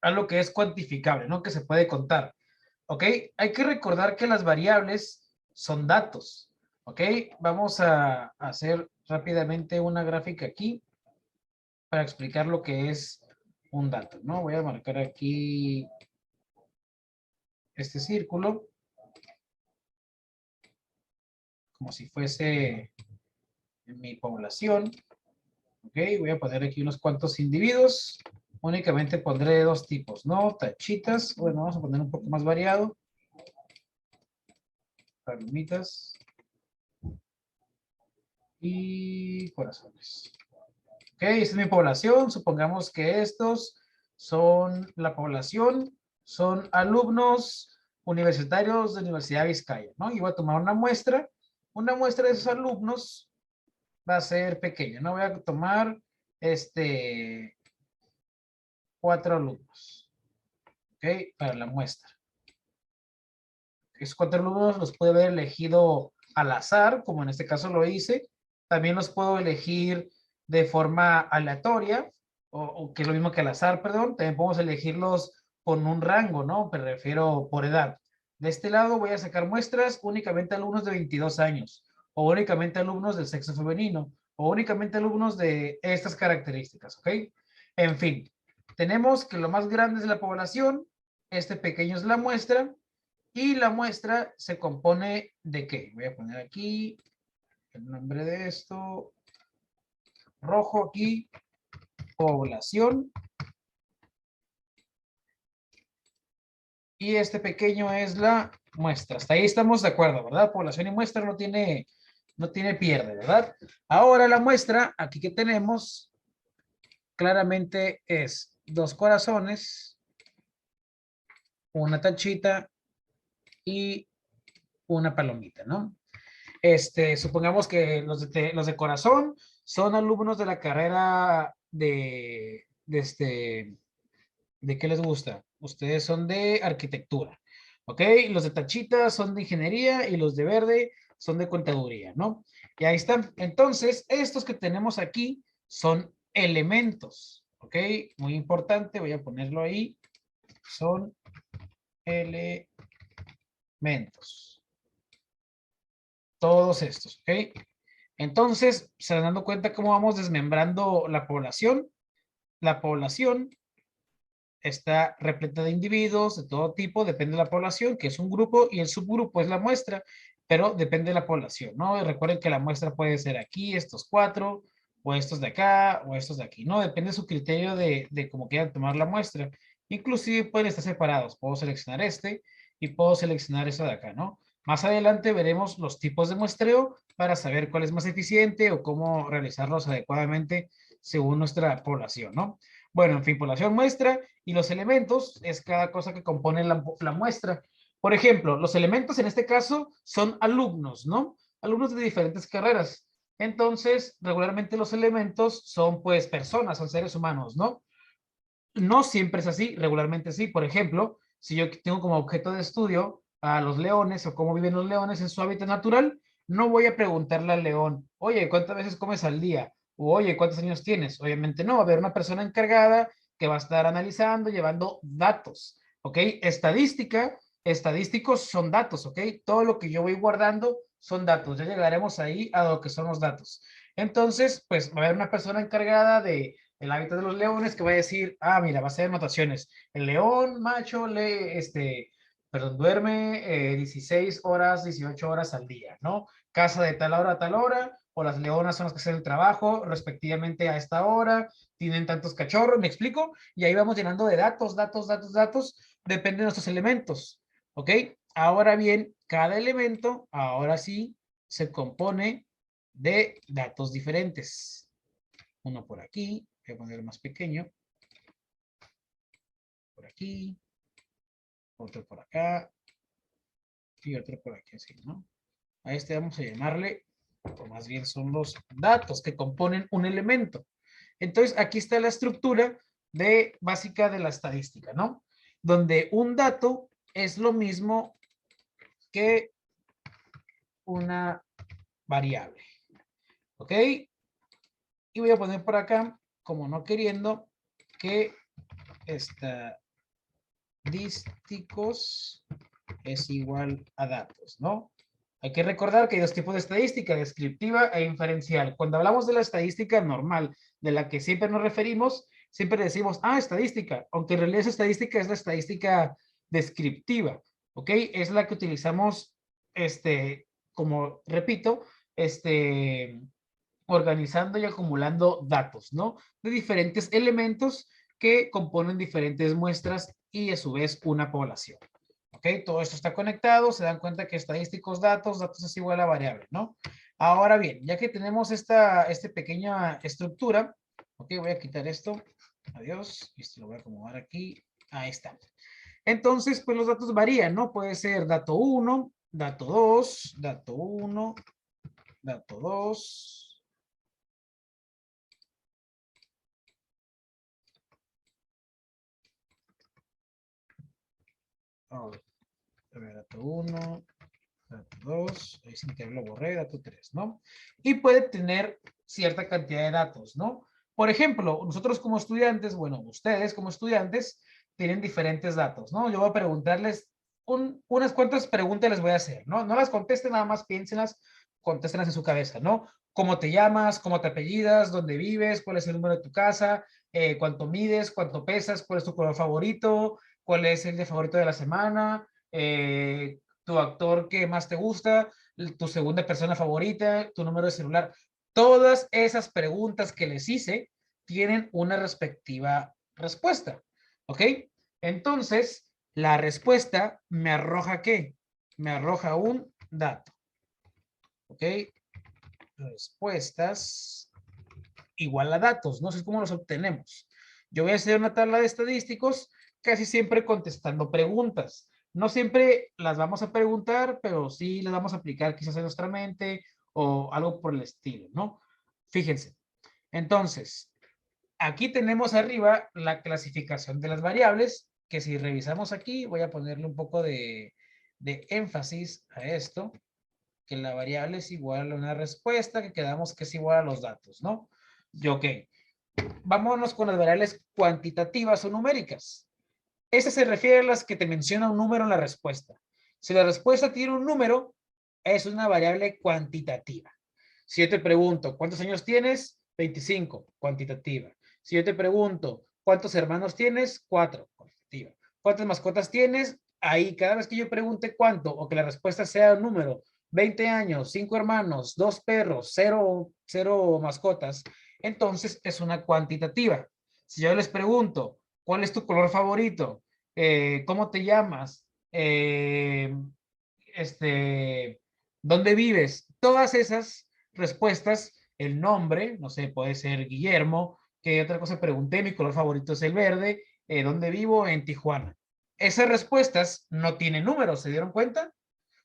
algo que es cuantificable, ¿no? Que se puede contar. ¿Ok? Hay que recordar que las variables son datos. ¿Ok? Vamos a hacer rápidamente una gráfica aquí para explicar lo que es un dato, ¿no? Voy a marcar aquí este círculo como si fuese mi población. ¿Ok? Voy a poner aquí unos cuantos individuos. Únicamente pondré dos tipos, ¿no? Tachitas. Bueno, vamos a poner un poco más variado. Palomitas. Y corazones. Ok, esta es mi población. Supongamos que estos son la población, son alumnos universitarios de Universidad de Vizcaya, ¿no? Y voy a tomar una muestra. Una muestra de esos alumnos va a ser pequeña, ¿no? Voy a tomar 4 alumnos, ¿ok? Para la muestra. Esos 4 alumnos los puedo haber elegido al azar, como en este caso lo hice. También los puedo elegir de forma aleatoria, o que es lo mismo que al azar, perdón. También podemos elegirlos con un rango, ¿no? Me refiero por edad. De este lado voy a sacar muestras únicamente alumnos de 22 años, o únicamente alumnos del sexo femenino, o únicamente alumnos de estas características, ¿ok? En fin, tenemos que lo más grande es la población, este pequeño es la muestra, y la muestra se compone de ¿qué? Voy a poner aquí el nombre de esto, rojo aquí, población. Y este pequeño es la muestra. Hasta ahí estamos de acuerdo, ¿verdad? Población y muestra no tiene pierde, ¿verdad? Ahora la muestra, aquí que tenemos, claramente es 2 corazones, una tachita y una palomita, ¿no? Supongamos que los de corazón son alumnos de la carrera ¿de qué les gusta? Ustedes son de arquitectura, ¿ok? Los de tachita son de ingeniería y los de verde son de contaduría, ¿no? Y ahí están. Entonces, estos que tenemos aquí son elementos, ¿ok? Muy importante, voy a ponerlo ahí. Son elementos. Todos estos, ¿ok? Entonces, se dan dando cuenta cómo vamos desmembrando la población. La población está repleta de individuos de todo tipo, depende de la población, que es un grupo, y el subgrupo es la muestra, pero depende de la población, ¿no? Y recuerden que la muestra puede ser aquí, estos 4, o estos de acá, o estos de aquí, ¿no? Depende de su criterio de cómo quieran tomar la muestra. Inclusive pueden estar separados. Puedo seleccionar este y puedo seleccionar este de acá, ¿no? Más adelante veremos los tipos de muestreo para saber cuál es más eficiente o cómo realizarlos adecuadamente según nuestra población, ¿no? Bueno, en fin, población muestra y los elementos es cada cosa que compone la muestra. Por ejemplo, los elementos en este caso son alumnos, ¿no? Alumnos de diferentes carreras. Entonces, regularmente los elementos son pues personas, son seres humanos, ¿no? No siempre es así, regularmente sí. Por ejemplo, si yo tengo como objeto de estudio a los leones o cómo viven los leones en su hábitat natural, no voy a preguntarle al león, oye, ¿cuántas veces comes al día? O, oye, ¿cuántos años tienes? Obviamente no, va a haber una persona encargada que va a estar analizando, llevando datos, ¿ok? Estadísticos son datos, ¿ok? Todo lo que yo voy guardando son datos. Ya llegaremos ahí a lo que son los datos. Entonces, pues va a haber una persona encargada de el hábitat de los leones que va a decir, ah, mira, va a ser anotaciones. El león macho duerme 16 horas, 18 horas al día, ¿no? Caza de tal hora a tal hora, o las leonas son las que hacen el trabajo respectivamente a esta hora, tienen tantos cachorros, ¿me explico? Y ahí vamos llenando de datos, depende de nuestros elementos, ¿ok? Ahora bien, cada elemento, ahora sí, se compone de datos diferentes. Uno por aquí, voy a poner más pequeño, por aquí, otro por acá y otro por aquí, así, ¿no? A este vamos a llamarle, o más bien son los datos que componen un elemento. Entonces, aquí está la estructura básica de la estadística, ¿no? Donde un dato es lo mismo que una variable, ¿ok? Y voy a poner por acá, como no queriendo, que esta estadísticos es igual a datos, ¿no? Hay que recordar que hay dos tipos de estadística, descriptiva e inferencial. Cuando hablamos de la estadística normal, de la que siempre nos referimos, siempre decimos, estadística, aunque en realidad esa estadística es la estadística descriptiva, ¿ok? Es la que utilizamos, como repito, organizando y acumulando datos, ¿no? De diferentes elementos que componen diferentes muestras y a su vez una población. ¿Ok? Todo esto está conectado, se dan cuenta que estadísticos, datos es igual a variable, ¿no? Ahora bien, ya que tenemos esta pequeña estructura, ok, voy a quitar esto, adiós, y esto lo voy a acomodar aquí, ahí está. Entonces, pues los datos varían, ¿no? Puede ser dato 1, dato 2, dato 1, dato 2, a ver, dato 1, dato 2, ahí sin querer lo borré, dato 3, ¿no? Y puede tener cierta cantidad de datos, ¿no? Por ejemplo, nosotros como estudiantes, bueno, ustedes como estudiantes tienen diferentes datos, ¿no? Yo voy a preguntarles unas cuantas preguntas les voy a hacer, ¿no? No las contesten, nada más piénsenlas, contéstenlas en su cabeza, ¿no? ¿Cómo te llamas? ¿Cómo te apellidas? ¿Dónde vives? ¿Cuál es el número de tu casa? ¿Cuánto mides? ¿Cuánto pesas? ¿Cuál es tu color favorito? ¿Cuál es el de favorito de la semana? Tu actor que más te gusta, tu segunda persona favorita, tu número de celular. Todas esas preguntas que les hice tienen una respectiva respuesta. ¿Ok? Entonces, la respuesta me arroja ¿qué? Me arroja un dato. ¿Ok? Respuestas igual a datos. No sé cómo los obtenemos. Yo voy a hacer una tabla de estadísticos casi siempre contestando preguntas. No siempre las vamos a preguntar, pero sí las vamos a aplicar quizás en nuestra mente o algo por el estilo, ¿no? Fíjense. Entonces, aquí tenemos arriba la clasificación de las variables, que si revisamos aquí, voy a ponerle un poco de énfasis a esto, que la variable es igual a una respuesta, que quedamos que es igual a los datos, ¿no? Y ok, vámonos con las variables cuantitativas o numéricas. Esa se refiere a las que te menciona un número en la respuesta. Si la respuesta tiene un número, es una variable cuantitativa. Si yo te pregunto, ¿cuántos años tienes? 25, cuantitativa. Si yo te pregunto, ¿cuántos hermanos tienes? 4, cuantitativa. ¿Cuántas mascotas tienes? Ahí, cada vez que yo pregunte cuánto, o que la respuesta sea un número, 20 años, 5 hermanos, 2 perros, 0 mascotas, entonces es una cuantitativa. Si yo les pregunto, ¿cuál es tu color favorito? ¿Cómo te llamas? ¿Dónde vives? Todas esas respuestas, el nombre, no sé, puede ser Guillermo, ¿qué otra cosa pregunté? Mi color favorito es el verde, ¿dónde vivo? En Tijuana. Esas respuestas no tienen números, ¿se dieron cuenta?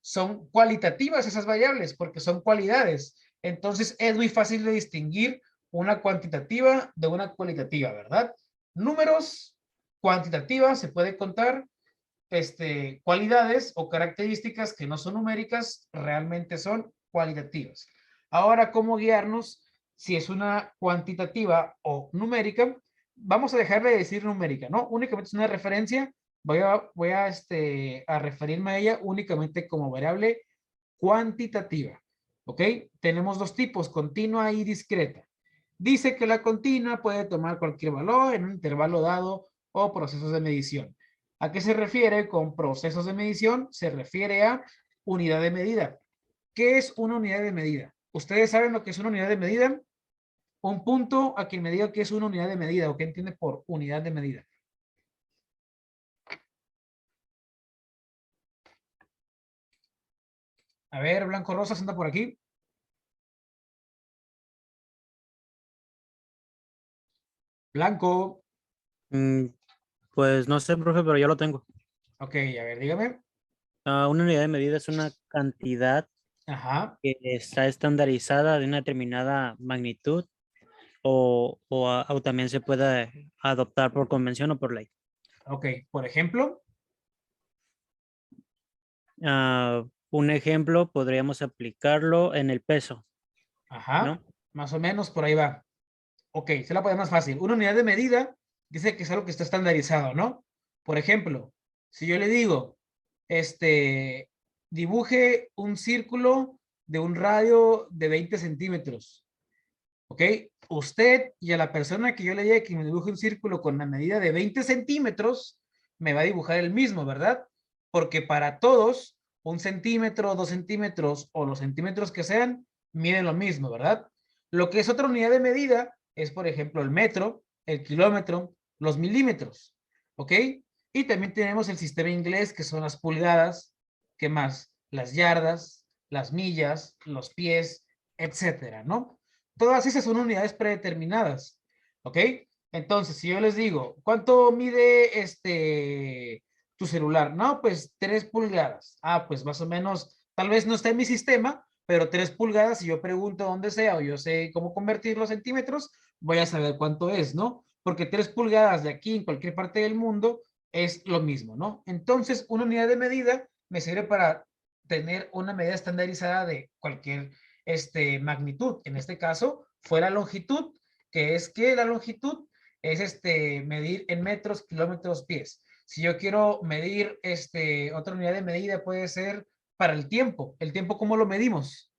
Son cualitativas esas variables porque son cualidades. Entonces es muy fácil de distinguir una cuantitativa de una cualitativa, ¿verdad? Números, cuantitativas, se puede contar, cualidades o características que no son numéricas, realmente son cualitativas. Ahora, ¿cómo guiarnos si es una cuantitativa o numérica? Vamos a dejar de decir numérica, ¿no? Únicamente es una referencia. Voy a referirme a ella únicamente como variable cuantitativa. ¿Ok? Tenemos dos tipos, continua y discreta. Dice que la continua puede tomar cualquier valor en un intervalo dado o procesos de medición. ¿A qué se refiere con procesos de medición? Se refiere a unidad de medida. ¿Qué es una unidad de medida? ¿Ustedes saben lo que es una unidad de medida? Un punto a quien me diga qué es una unidad de medida o qué entiende por unidad de medida. A ver, Blanco Rosas anda por aquí. Blanco. Mm, Pues no sé, profe, pero yo lo tengo. Ok, a ver, dígame. Una unidad de medida es una cantidad Ajá. que está estandarizada de una determinada magnitud o también se puede adoptar por convención o por ley. Ok, por ejemplo. Un ejemplo podríamos aplicarlo en el peso, Ajá. ¿no? Más o menos por ahí va. Ok, se la puede más fácil. Una unidad de medida dice que es algo que está estandarizado, ¿no? Por ejemplo, Si yo le digo, dibuje un círculo de un radio de 20 centímetros, ¿ok? Usted y a la persona que yo le diga que me dibuje un círculo con la medida de 20 centímetros, me va a dibujar el mismo, ¿verdad? Porque para todos, 1 centímetro, 2 centímetros o los centímetros que sean, miden lo mismo, ¿verdad? Lo que es otra unidad de medida es, por ejemplo, el metro, el kilómetro, los milímetros, ¿ok? Y también tenemos el sistema inglés, que son las pulgadas, ¿qué más? Las yardas, las millas, los pies, etcétera, ¿no? Todas esas son unidades predeterminadas, ¿ok? Entonces, si yo les digo, ¿cuánto mide tu celular? No, pues 3 pulgadas. Ah, pues más o menos, tal vez no está en mi sistema, pero 3 pulgadas, si yo pregunto dónde sea o yo sé cómo convertir los centímetros, voy a saber cuánto es, ¿no? Porque 3 pulgadas de aquí en cualquier parte del mundo es lo mismo, ¿no? Entonces, una unidad de medida me sirve para tener una medida estandarizada de cualquier magnitud. En este caso, fue la longitud, que es que la longitud es medir en metros, kilómetros, pies. Si yo quiero medir otra unidad de medida, puede ser para el tiempo. ¿El tiempo cómo lo medimos?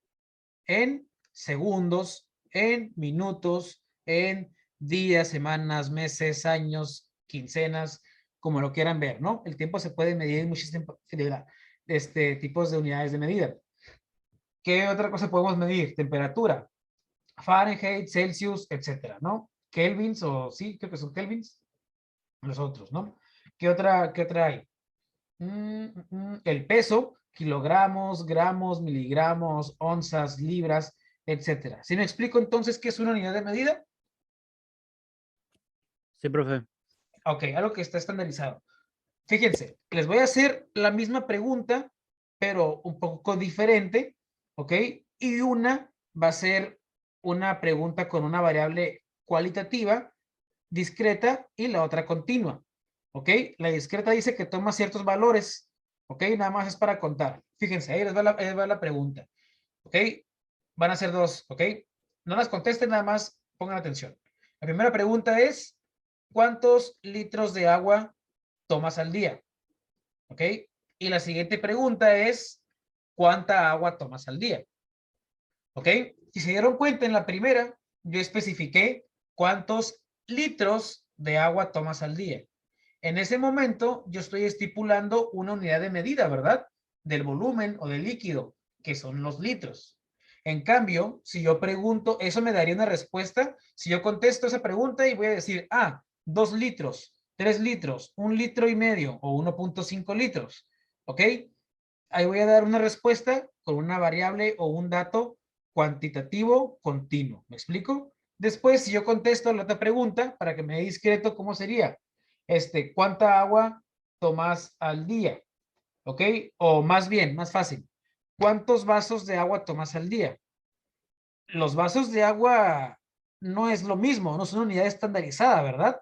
En segundos, en minutos, en días, semanas, meses, años, quincenas, como lo quieran ver, ¿no? El tiempo se puede medir en muchísimos tipos de unidades de medida. ¿Qué otra cosa podemos medir? Temperatura, Fahrenheit, Celsius, etcétera, ¿no? Kelvins o sí, creo que son Kelvins, los otros, ¿no? ¿Qué otra hay? El peso, kilogramos, gramos, miligramos, onzas, libras, etcétera. ¿Sí me explico entonces qué es una unidad de medida? Sí, profe. Ok, algo que está estandarizado. Fíjense, les voy a hacer la misma pregunta, pero un poco diferente, ¿ok? Y una va a ser una pregunta con una variable cualitativa, discreta, y la otra continua, ¿ok? La discreta dice que toma ciertos valores, ¿ok? Nada más es para contar. Fíjense, ahí les va la pregunta, ¿ok? Van a ser dos, ¿ok? No las contesten, nada más pongan atención. La primera pregunta es, ¿cuántos litros de agua tomas al día? ¿Ok? Y la siguiente pregunta es, ¿cuánta agua tomas al día? ¿Ok? Si se dieron cuenta en la primera, yo especifiqué cuántos litros de agua tomas al día. En ese momento, yo estoy estipulando una unidad de medida, ¿verdad? Del volumen o del líquido, que son los litros. En cambio, si yo pregunto, eso me daría una respuesta. Si yo contesto esa pregunta y voy a decir, 2 litros, 3 litros, 1,5 litros o 1,5 litros, ¿ok? Ahí voy a dar una respuesta con una variable o un dato cuantitativo continuo. ¿Me explico? Después, si yo contesto la otra pregunta, para que me dé discreto, ¿cómo sería? ¿Cuánta agua tomas al día? ¿Ok? O más bien, más fácil, ¿cuántos vasos de agua tomas al día? Los vasos de agua no es lo mismo, no es una unidad estandarizada, ¿verdad?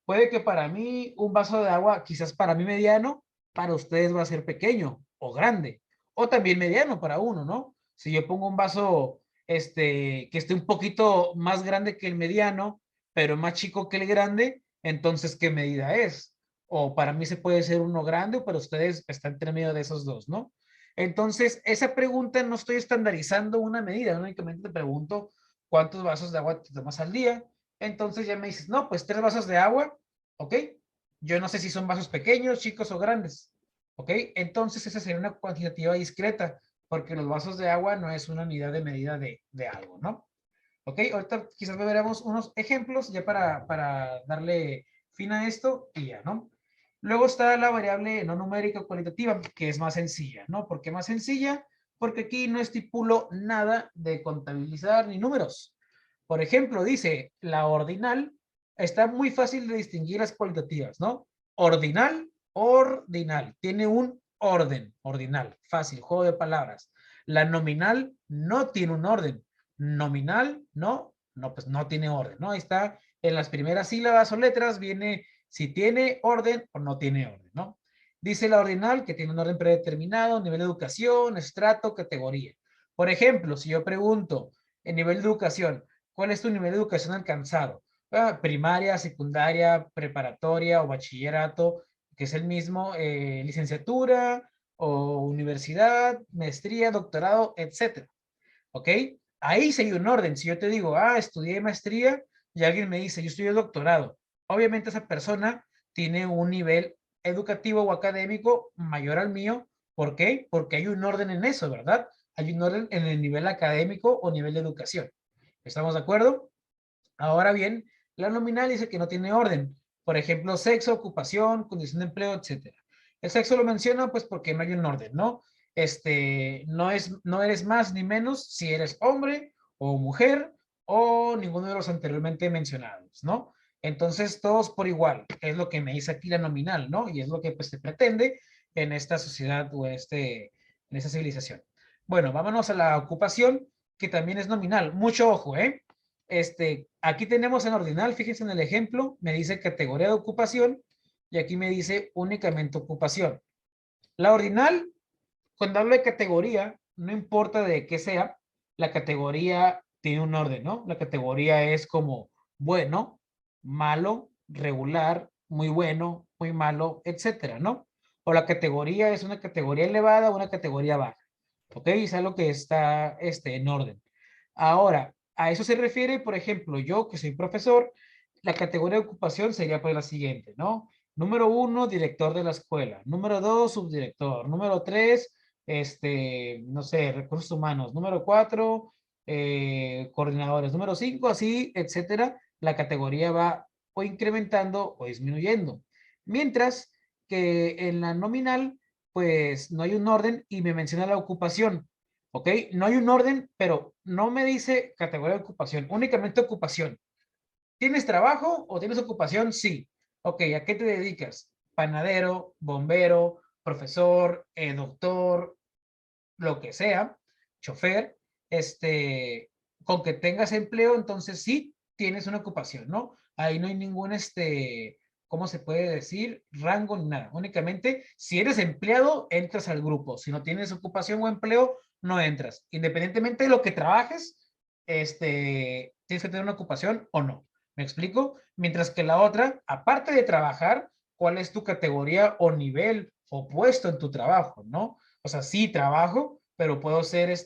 Puede que para mí un vaso de agua, quizás para mí mediano, para ustedes va a ser pequeño o grande, o también mediano para uno, ¿no? Si yo pongo un vaso que esté un poquito más grande que el mediano, pero más chico que el grande, entonces, ¿qué medida es? O para mí se puede ser uno grande, o para ustedes está entre medio de esos dos, ¿no? Entonces, esa pregunta no estoy estandarizando una medida, únicamente te pregunto cuántos vasos de agua te tomas al día. Entonces ya me dices, no, pues 3 vasos de agua, ¿ok? Yo no sé si son vasos pequeños, chicos o grandes, ¿ok? Entonces esa sería una cuantitativa discreta, porque los vasos de agua no es una unidad de medida de algo, ¿no? ¿Ok? Ahorita quizás veremos unos ejemplos ya para darle fin a esto y ya, ¿no? Luego está la variable no numérica o cualitativa, que es más sencilla, ¿no? ¿Por qué más sencilla? Porque aquí no estipulo nada de contabilizar ni números. Por ejemplo, dice la ordinal, está muy fácil de distinguir las cualitativas, ¿no? Ordinal, ordinal, tiene un orden, ordinal, fácil, juego de palabras. La nominal no tiene un orden, nominal, no, no, pues no tiene orden, ¿no? Ahí está, en las primeras sílabas o letras viene si tiene orden o no tiene orden, ¿no? Dice la ordinal que tiene un orden predeterminado, nivel de educación, estrato, categoría. Por ejemplo, si yo pregunto en nivel de educación, ¿cuál es tu nivel de educación alcanzado? Primaria, secundaria, preparatoria o bachillerato, que es el mismo licenciatura o universidad, maestría, doctorado, etcétera. ¿Ok? Ahí sí hay un orden. Si yo te digo, estudié maestría y alguien me dice, yo estudié doctorado, obviamente esa persona tiene un nivel educativo o académico mayor al mío. ¿Por qué? Porque hay un orden en eso, ¿verdad? Hay un orden en el nivel académico o nivel de educación. ¿Estamos de acuerdo? Ahora bien, la nominal dice que no tiene orden. Por ejemplo, sexo, ocupación, condición de empleo, etcétera. El sexo lo menciona pues porque no hay un orden, ¿no? No eres más ni menos si eres hombre o mujer o ninguno de los anteriormente mencionados, ¿no? Entonces, todos por igual, es lo que me dice aquí la nominal, ¿no? Y es lo que pues se pretende en esta sociedad o en esta civilización. Bueno, vámonos a la ocupación, que también es nominal. Mucho ojo, ¿eh? Aquí tenemos en ordinal, fíjense en el ejemplo, me dice categoría de ocupación y aquí me dice únicamente ocupación. La ordinal, cuando hablo de categoría, no importa de qué sea, la categoría tiene un orden, ¿no? La categoría es como bueno, malo, regular, muy bueno, muy malo, etcétera, ¿no? O la categoría es una categoría elevada o una categoría baja, ¿ok? Es algo que está en orden. Ahora, a eso se refiere, por ejemplo, yo que soy profesor, la categoría de ocupación sería pues la siguiente, ¿no? Número 1, director de la escuela. Número 2, subdirector. Número 3, no sé, recursos humanos. Número 4, coordinadores. Número 5, así, etcétera. La categoría va o incrementando o disminuyendo. Mientras que en la nominal, pues no hay un orden y me menciona la ocupación. ¿Ok? No hay un orden, pero no me dice categoría de ocupación, únicamente ocupación. ¿Tienes trabajo o tienes ocupación? Sí. Ok, ¿a qué te dedicas? Panadero, bombero, profesor, doctor, lo que sea, chofer, con que tengas empleo, entonces sí tienes una ocupación, ¿no? Ahí no hay ningún, ¿cómo se puede decir? Rango ni nada. Únicamente, si eres empleado, entras al grupo. Si no tienes ocupación o empleo, no entras. Independientemente de lo que trabajes, tienes que tener una ocupación o no. ¿Me explico? Mientras que la otra, aparte de trabajar, ¿cuál es tu categoría o nivel o puesto en tu trabajo, ¿no? O sea, sí trabajo, pero puedo ser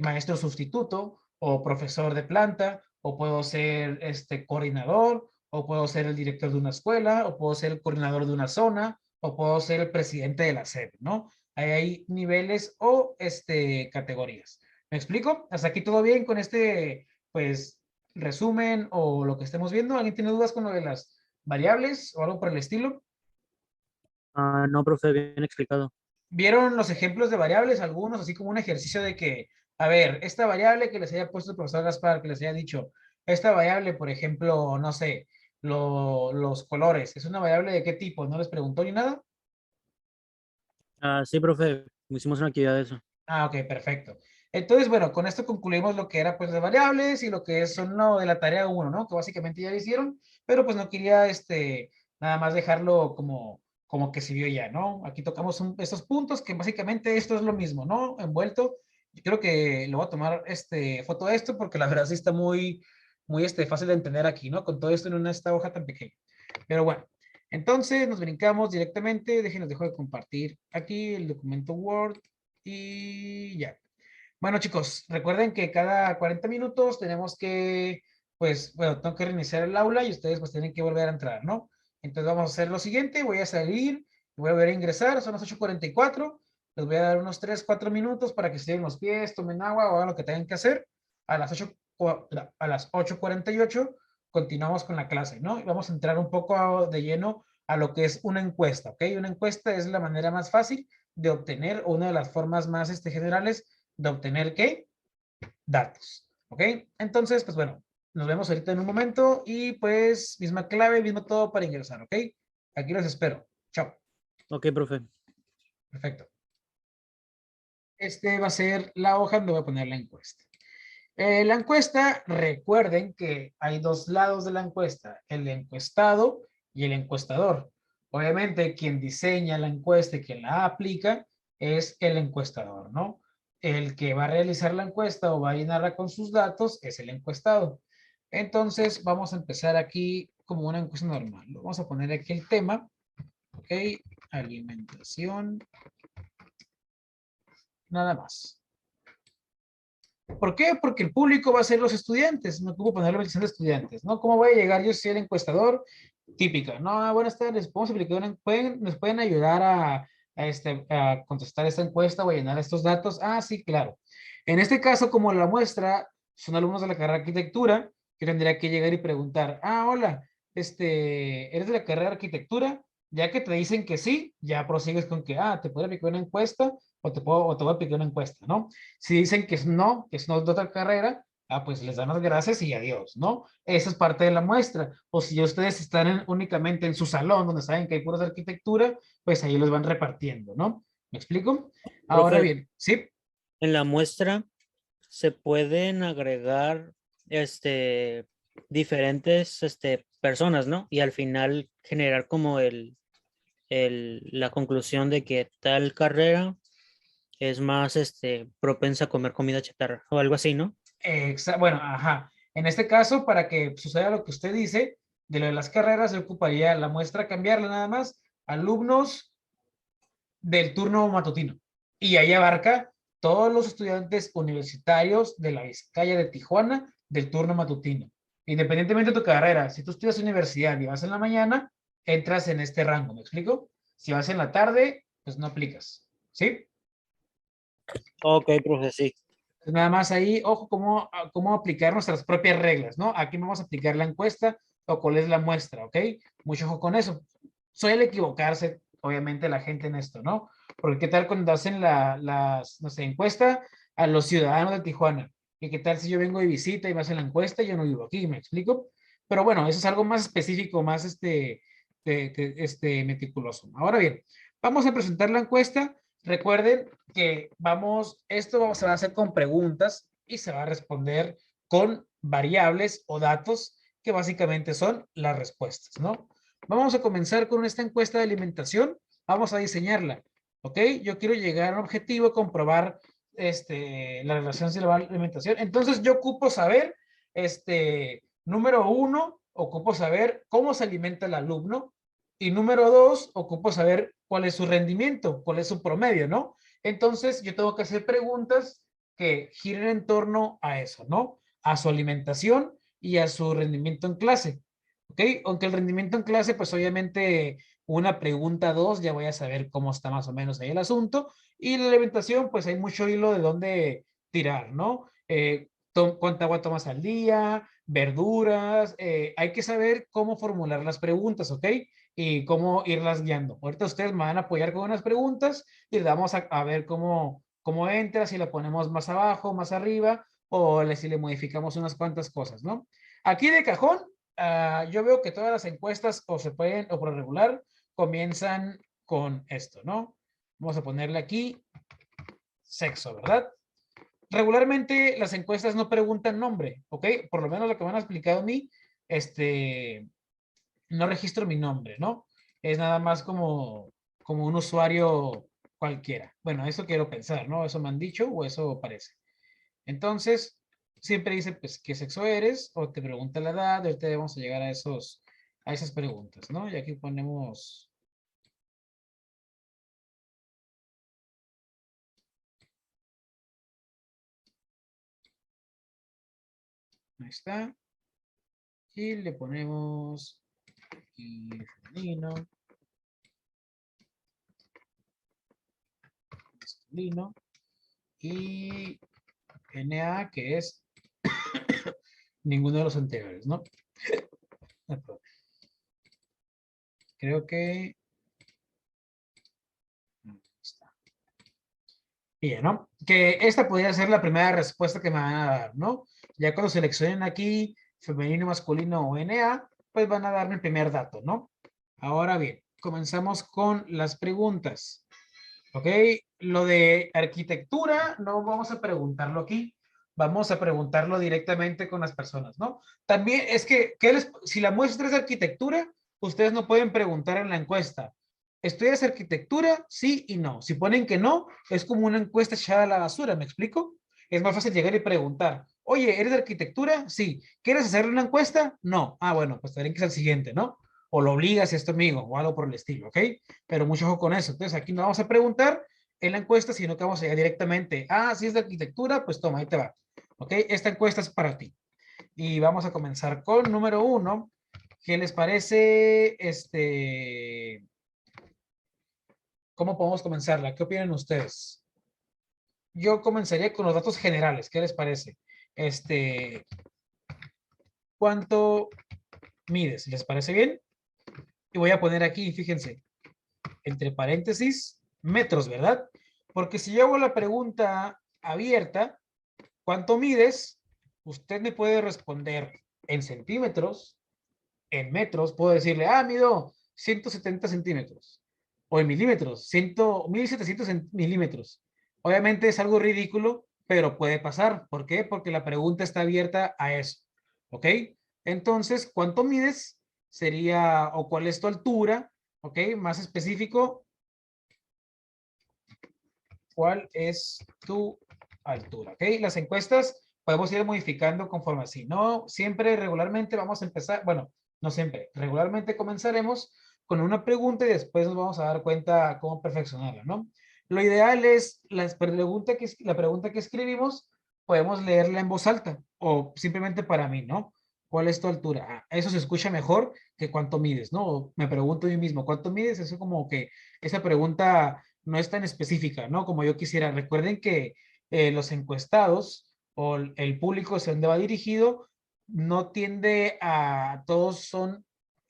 maestro sustituto o profesor de planta, o puedo ser coordinador, o puedo ser el director de una escuela, o puedo ser el coordinador de una zona, o puedo ser el presidente de la sede, ¿no? Ahí hay niveles o categorías. ¿Me explico? Hasta aquí todo bien con pues, resumen o lo que estemos viendo. ¿Alguien tiene dudas con lo de las variables o algo por el estilo? No, profe, bien explicado. ¿Vieron los ejemplos de variables? Algunos, así como un ejercicio de que, a ver, esta variable que les haya puesto el profesor Gaspar, que les haya dicho, esta variable, por ejemplo, no sé, los colores, ¿es una variable de qué tipo? ¿No les preguntó ni nada? Sí, profe, hicimos una actividad de eso. Ok, perfecto. Entonces, bueno, con esto concluimos lo que era pues de variables y lo que son lo de la tarea uno, ¿no? Que básicamente ya lo hicieron, pero pues no quería nada más dejarlo como que se vio ya, ¿no? Aquí tocamos estos puntos que básicamente esto es lo mismo, ¿no? Envuelto. Yo creo que lo voy a tomar foto de esto porque la verdad sí está muy fácil de entender aquí, ¿no? Con todo esto en esta hoja tan pequeña. Pero bueno, entonces nos brincamos directamente. Déjenos, dejo de compartir aquí el documento Word y ya. Bueno, chicos, recuerden que cada 40 minutos tenemos que, pues, bueno, tengo que reiniciar el aula y ustedes pues tienen que volver a entrar, ¿no? Entonces vamos a hacer lo siguiente, voy a salir, voy a volver a ingresar, son las 8:44, les voy a dar unos 3, 4 minutos para que se den los pies, tomen agua o hagan lo que tengan que hacer. A las 8:48 continuamos con la clase, ¿no? Y vamos a entrar un poco de lleno a lo que es una encuesta, ¿ok? Una encuesta es la manera más fácil de obtener, una de las formas más generales de obtener qué? Datos. ¿Ok? Entonces, pues bueno, nos vemos ahorita en un momento y pues misma clave, mismo todo para ingresar. ¿Ok? Aquí los espero. Chao. Ok, profe. Perfecto. Va a ser la hoja donde voy a poner la encuesta. La encuesta, recuerden que hay dos lados de la encuesta, el encuestado y el encuestador. Obviamente, quien diseña la encuesta y quien la aplica es el encuestador, ¿no? El que va a realizar la encuesta o va a llenarla con sus datos es el encuestado. Entonces, vamos a empezar aquí como una encuesta normal. Vamos a poner aquí el tema Ok, alimentación. Nada más. ¿Por qué? Porque el público va a ser los estudiantes. No ocupo poner la mención de estudiantes, ¿no? ¿Cómo voy a llegar? Yo soy el encuestador típica. No, buenas tardes. ¿Podemos aplicar nos pueden ayudar a contestar esta encuesta o a llenar estos datos? Ah, sí, claro. En este caso, como la muestra son alumnos de la carrera de arquitectura, yo tendría que llegar y preguntar, hola, ¿eres de la carrera de arquitectura? Ya que te dicen que sí, ya prosigues con que, te puedo aplicar una encuesta o te voy a aplicar una encuesta, ¿no? Si dicen que es no de otra carrera, pues les dan las gracias y adiós, ¿no? Esa es parte de la muestra. O si ustedes están únicamente en su salón, donde saben que hay puras de arquitectura, pues ahí los van repartiendo, ¿no? ¿Me explico? Ahora Profe, bien, sí, en la muestra se pueden agregar diferentes personas, ¿no? Y al final generar como la conclusión de que tal carrera es más propensa a comer comida chatarra o algo así, ¿no? bueno, ajá. En este caso, para que suceda lo que usted dice, de lo de las carreras, se ocuparía la muestra, cambiarla nada más, alumnos del turno matutino. Y ahí abarca todos los estudiantes universitarios de la Vizcaya de Tijuana del turno matutino. Independientemente de tu carrera, si tú estudias universidad y vas en la mañana, entras en este rango, ¿me explico? Si vas en la tarde, pues no aplicas, ¿sí? Ok, profe, sí. Nada más ahí, ojo, cómo aplicar nuestras propias reglas, ¿no? Aquí vamos a aplicar la encuesta o cuál es la muestra, ¿ok? Mucho ojo con eso. Suele equivocarse, obviamente, la gente en esto, ¿no? Porque qué tal cuando hacen no sé, encuesta a los ciudadanos de Tijuana. ¿Y qué tal si yo vengo de visita y me hacen la encuesta y yo no vivo aquí? ¿Me explico? Pero bueno, eso es algo más específico, más meticuloso. Ahora bien, vamos a presentar la encuesta. Recuerden que esto se va a hacer con preguntas y se va a responder con variables o datos que básicamente son las respuestas, ¿no? Vamos a comenzar con esta encuesta de alimentación. Vamos a diseñarla, ¿ok? Yo quiero llegar a un objetivo, comprobar la relación cerebral-alimentación. Entonces, yo ocupo saber, número uno, ocupo saber cómo se alimenta el alumno. Y número dos, ocupo saber cuál es su rendimiento, cuál es su promedio, ¿no? Entonces, yo tengo que hacer preguntas que giren en torno a eso, ¿no? A su alimentación y a su rendimiento en clase. ¿Ok? Aunque el rendimiento en clase, pues obviamente una pregunta, dos, ya voy a saber cómo está más o menos ahí el asunto. Y la alimentación, pues hay mucho hilo de dónde tirar, ¿no? ¿Cuánta agua tomas al día? Verduras. Hay que saber cómo formular las preguntas, ¿ok? Y cómo irlas guiando. Ahorita ustedes me van a apoyar con unas preguntas y les vamos a ver cómo entra, si la ponemos más abajo, más arriba, o si le modificamos unas cuantas cosas, ¿no? Aquí de cajón, yo veo que todas las encuestas o se pueden, o por regular, comienzan con esto, ¿no? Vamos a ponerle aquí sexo, ¿verdad? Regularmente las encuestas no preguntan nombre, ¿ok? Por lo menos lo que me han explicado a mí, no registro mi nombre, ¿no? Es nada más como un usuario cualquiera. Bueno, eso quiero pensar, ¿no? Eso me han dicho o eso parece. Entonces, siempre dice, pues, ¿qué sexo eres? O te pregunta la edad. Ahorita vamos a llegar a esas preguntas, ¿no? Y aquí ponemos, ahí está. Y le ponemos y femenino, masculino y NA, que es ninguno de los anteriores, ¿no? Creo que está. Y ya, ¿no? Que esta podría ser la primera respuesta que me van a dar, ¿no? Ya cuando seleccionen aquí femenino, masculino o NA, pues van a darme el primer dato, ¿no? Ahora bien, comenzamos con las preguntas. ¿Ok? Lo de arquitectura no vamos a preguntarlo aquí. Vamos a preguntarlo directamente con las personas, ¿no? También es que, si la muestra es de arquitectura, ustedes no pueden preguntar en la encuesta. ¿Estudias arquitectura? Sí y no. Si ponen que no, es como una encuesta echada a la basura, ¿me explico? Es más fácil llegar y preguntar, oye, ¿eres de arquitectura? Sí. ¿Quieres hacerle una encuesta? No. Bueno, pues tendré que ser el siguiente, ¿no? o lo obligas si es tu amigo o algo por el estilo, ¿ok? Pero mucho ojo con eso. Entonces aquí no vamos a preguntar en la encuesta, sino que vamos a ir directamente, si es de arquitectura, pues toma, ahí te va. ¿Ok? Esta encuesta es para ti. Y vamos a comenzar con número 1. ¿Qué les parece? ¿Cómo podemos comenzarla? ¿Qué opinan ustedes? Yo comenzaría con los datos generales. ¿Qué les parece? ¿Cuánto mides? ¿Les parece bien? Y voy a poner aquí, fíjense, entre paréntesis, metros, ¿verdad? Porque si yo hago la pregunta abierta, ¿cuánto mides? Usted me puede responder en centímetros, en metros. Puedo decirle, mido 170 centímetros. O en milímetros, 1700 milímetros. Obviamente es algo ridículo, pero puede pasar. ¿Por qué? Porque la pregunta está abierta a eso. ¿Ok? Entonces, ¿cuánto mides? Sería, o cuál es tu altura. ¿Ok? Más específico, ¿cuál es tu altura? ¿Ok? Las encuestas podemos ir modificando conforme así. No siempre, regularmente vamos a empezar, bueno, no siempre, regularmente comenzaremos con una pregunta y después nos vamos a dar cuenta cómo perfeccionarla, ¿no? Lo ideal es la pregunta que escribimos, podemos leerla en voz alta o simplemente para mí, ¿no? ¿Cuál es tu altura? Eso se escucha mejor que cuánto mides, ¿no? Me pregunto yo mismo, ¿cuánto mides? Eso como que esa pregunta no es tan específica, ¿no? Como yo quisiera. Recuerden que los encuestados o el público hacia donde va dirigido no tiende a, todos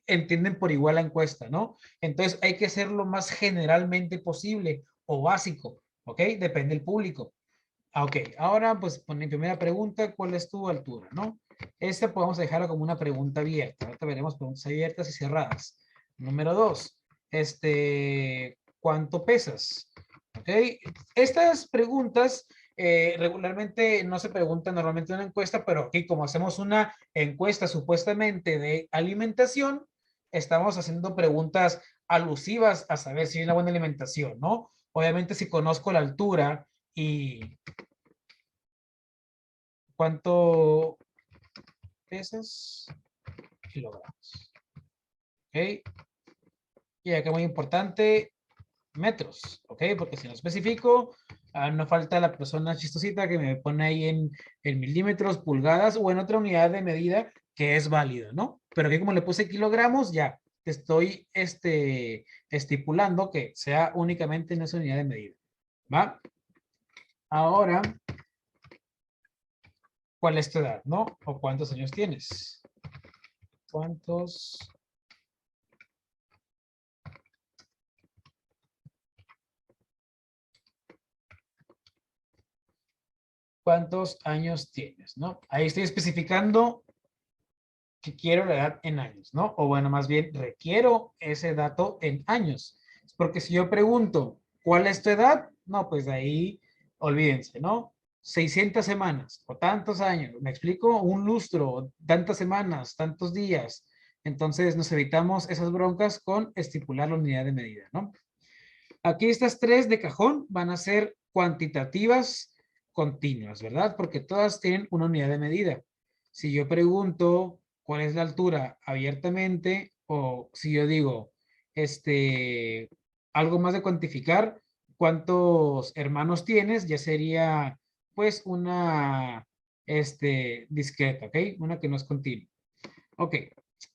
entienden por igual la encuesta, ¿no? Entonces hay que ser lo más generalmente posible o básico, ¿ok? Depende del público. Ok, ahora pues mi primera pregunta, ¿cuál es tu altura, no? Esta podemos dejarla como una pregunta abierta. Ahorita veremos preguntas abiertas y cerradas. Número 2, ¿cuánto pesas? Ok, estas preguntas regularmente no se preguntan normalmente en una encuesta, pero aquí como hacemos una encuesta supuestamente de alimentación, estamos haciendo preguntas alusivas a saber si hay una buena alimentación, ¿no? Obviamente si conozco la altura y cuánto pesas, kilogramos. Ok, y acá muy importante, metros, ¿ok? Porque si no especifico, no falta la persona chistosita que me pone ahí en milímetros, pulgadas o en otra unidad de medida que es válida, ¿no? Pero aquí como le puse kilogramos, ya te estoy estipulando que sea únicamente en esa unidad de medida, ¿va? Ahora, ¿cuál es tu edad, no? ¿O cuántos años tienes? ¿Cuántos años tienes, no? Ahí estoy especificando que quiero la edad en años, ¿no? O bueno, más bien requiero ese dato en años. Porque si yo pregunto, ¿cuál es tu edad? No, pues de ahí, olvídense, ¿no? 600 semanas o tantos años, ¿me explico? Un lustro, tantas semanas, tantos días. Entonces nos evitamos esas broncas con estipular la unidad de medida, ¿no? Aquí estas tres de cajón van a ser cuantitativas continuas, ¿verdad? Porque todas tienen una unidad de medida. Si yo pregunto cuál es la altura abiertamente o si yo digo, algo más de cuantificar, cuántos hermanos tienes, ya sería pues una, discreta, ¿ok? Una que no es continua. Ok,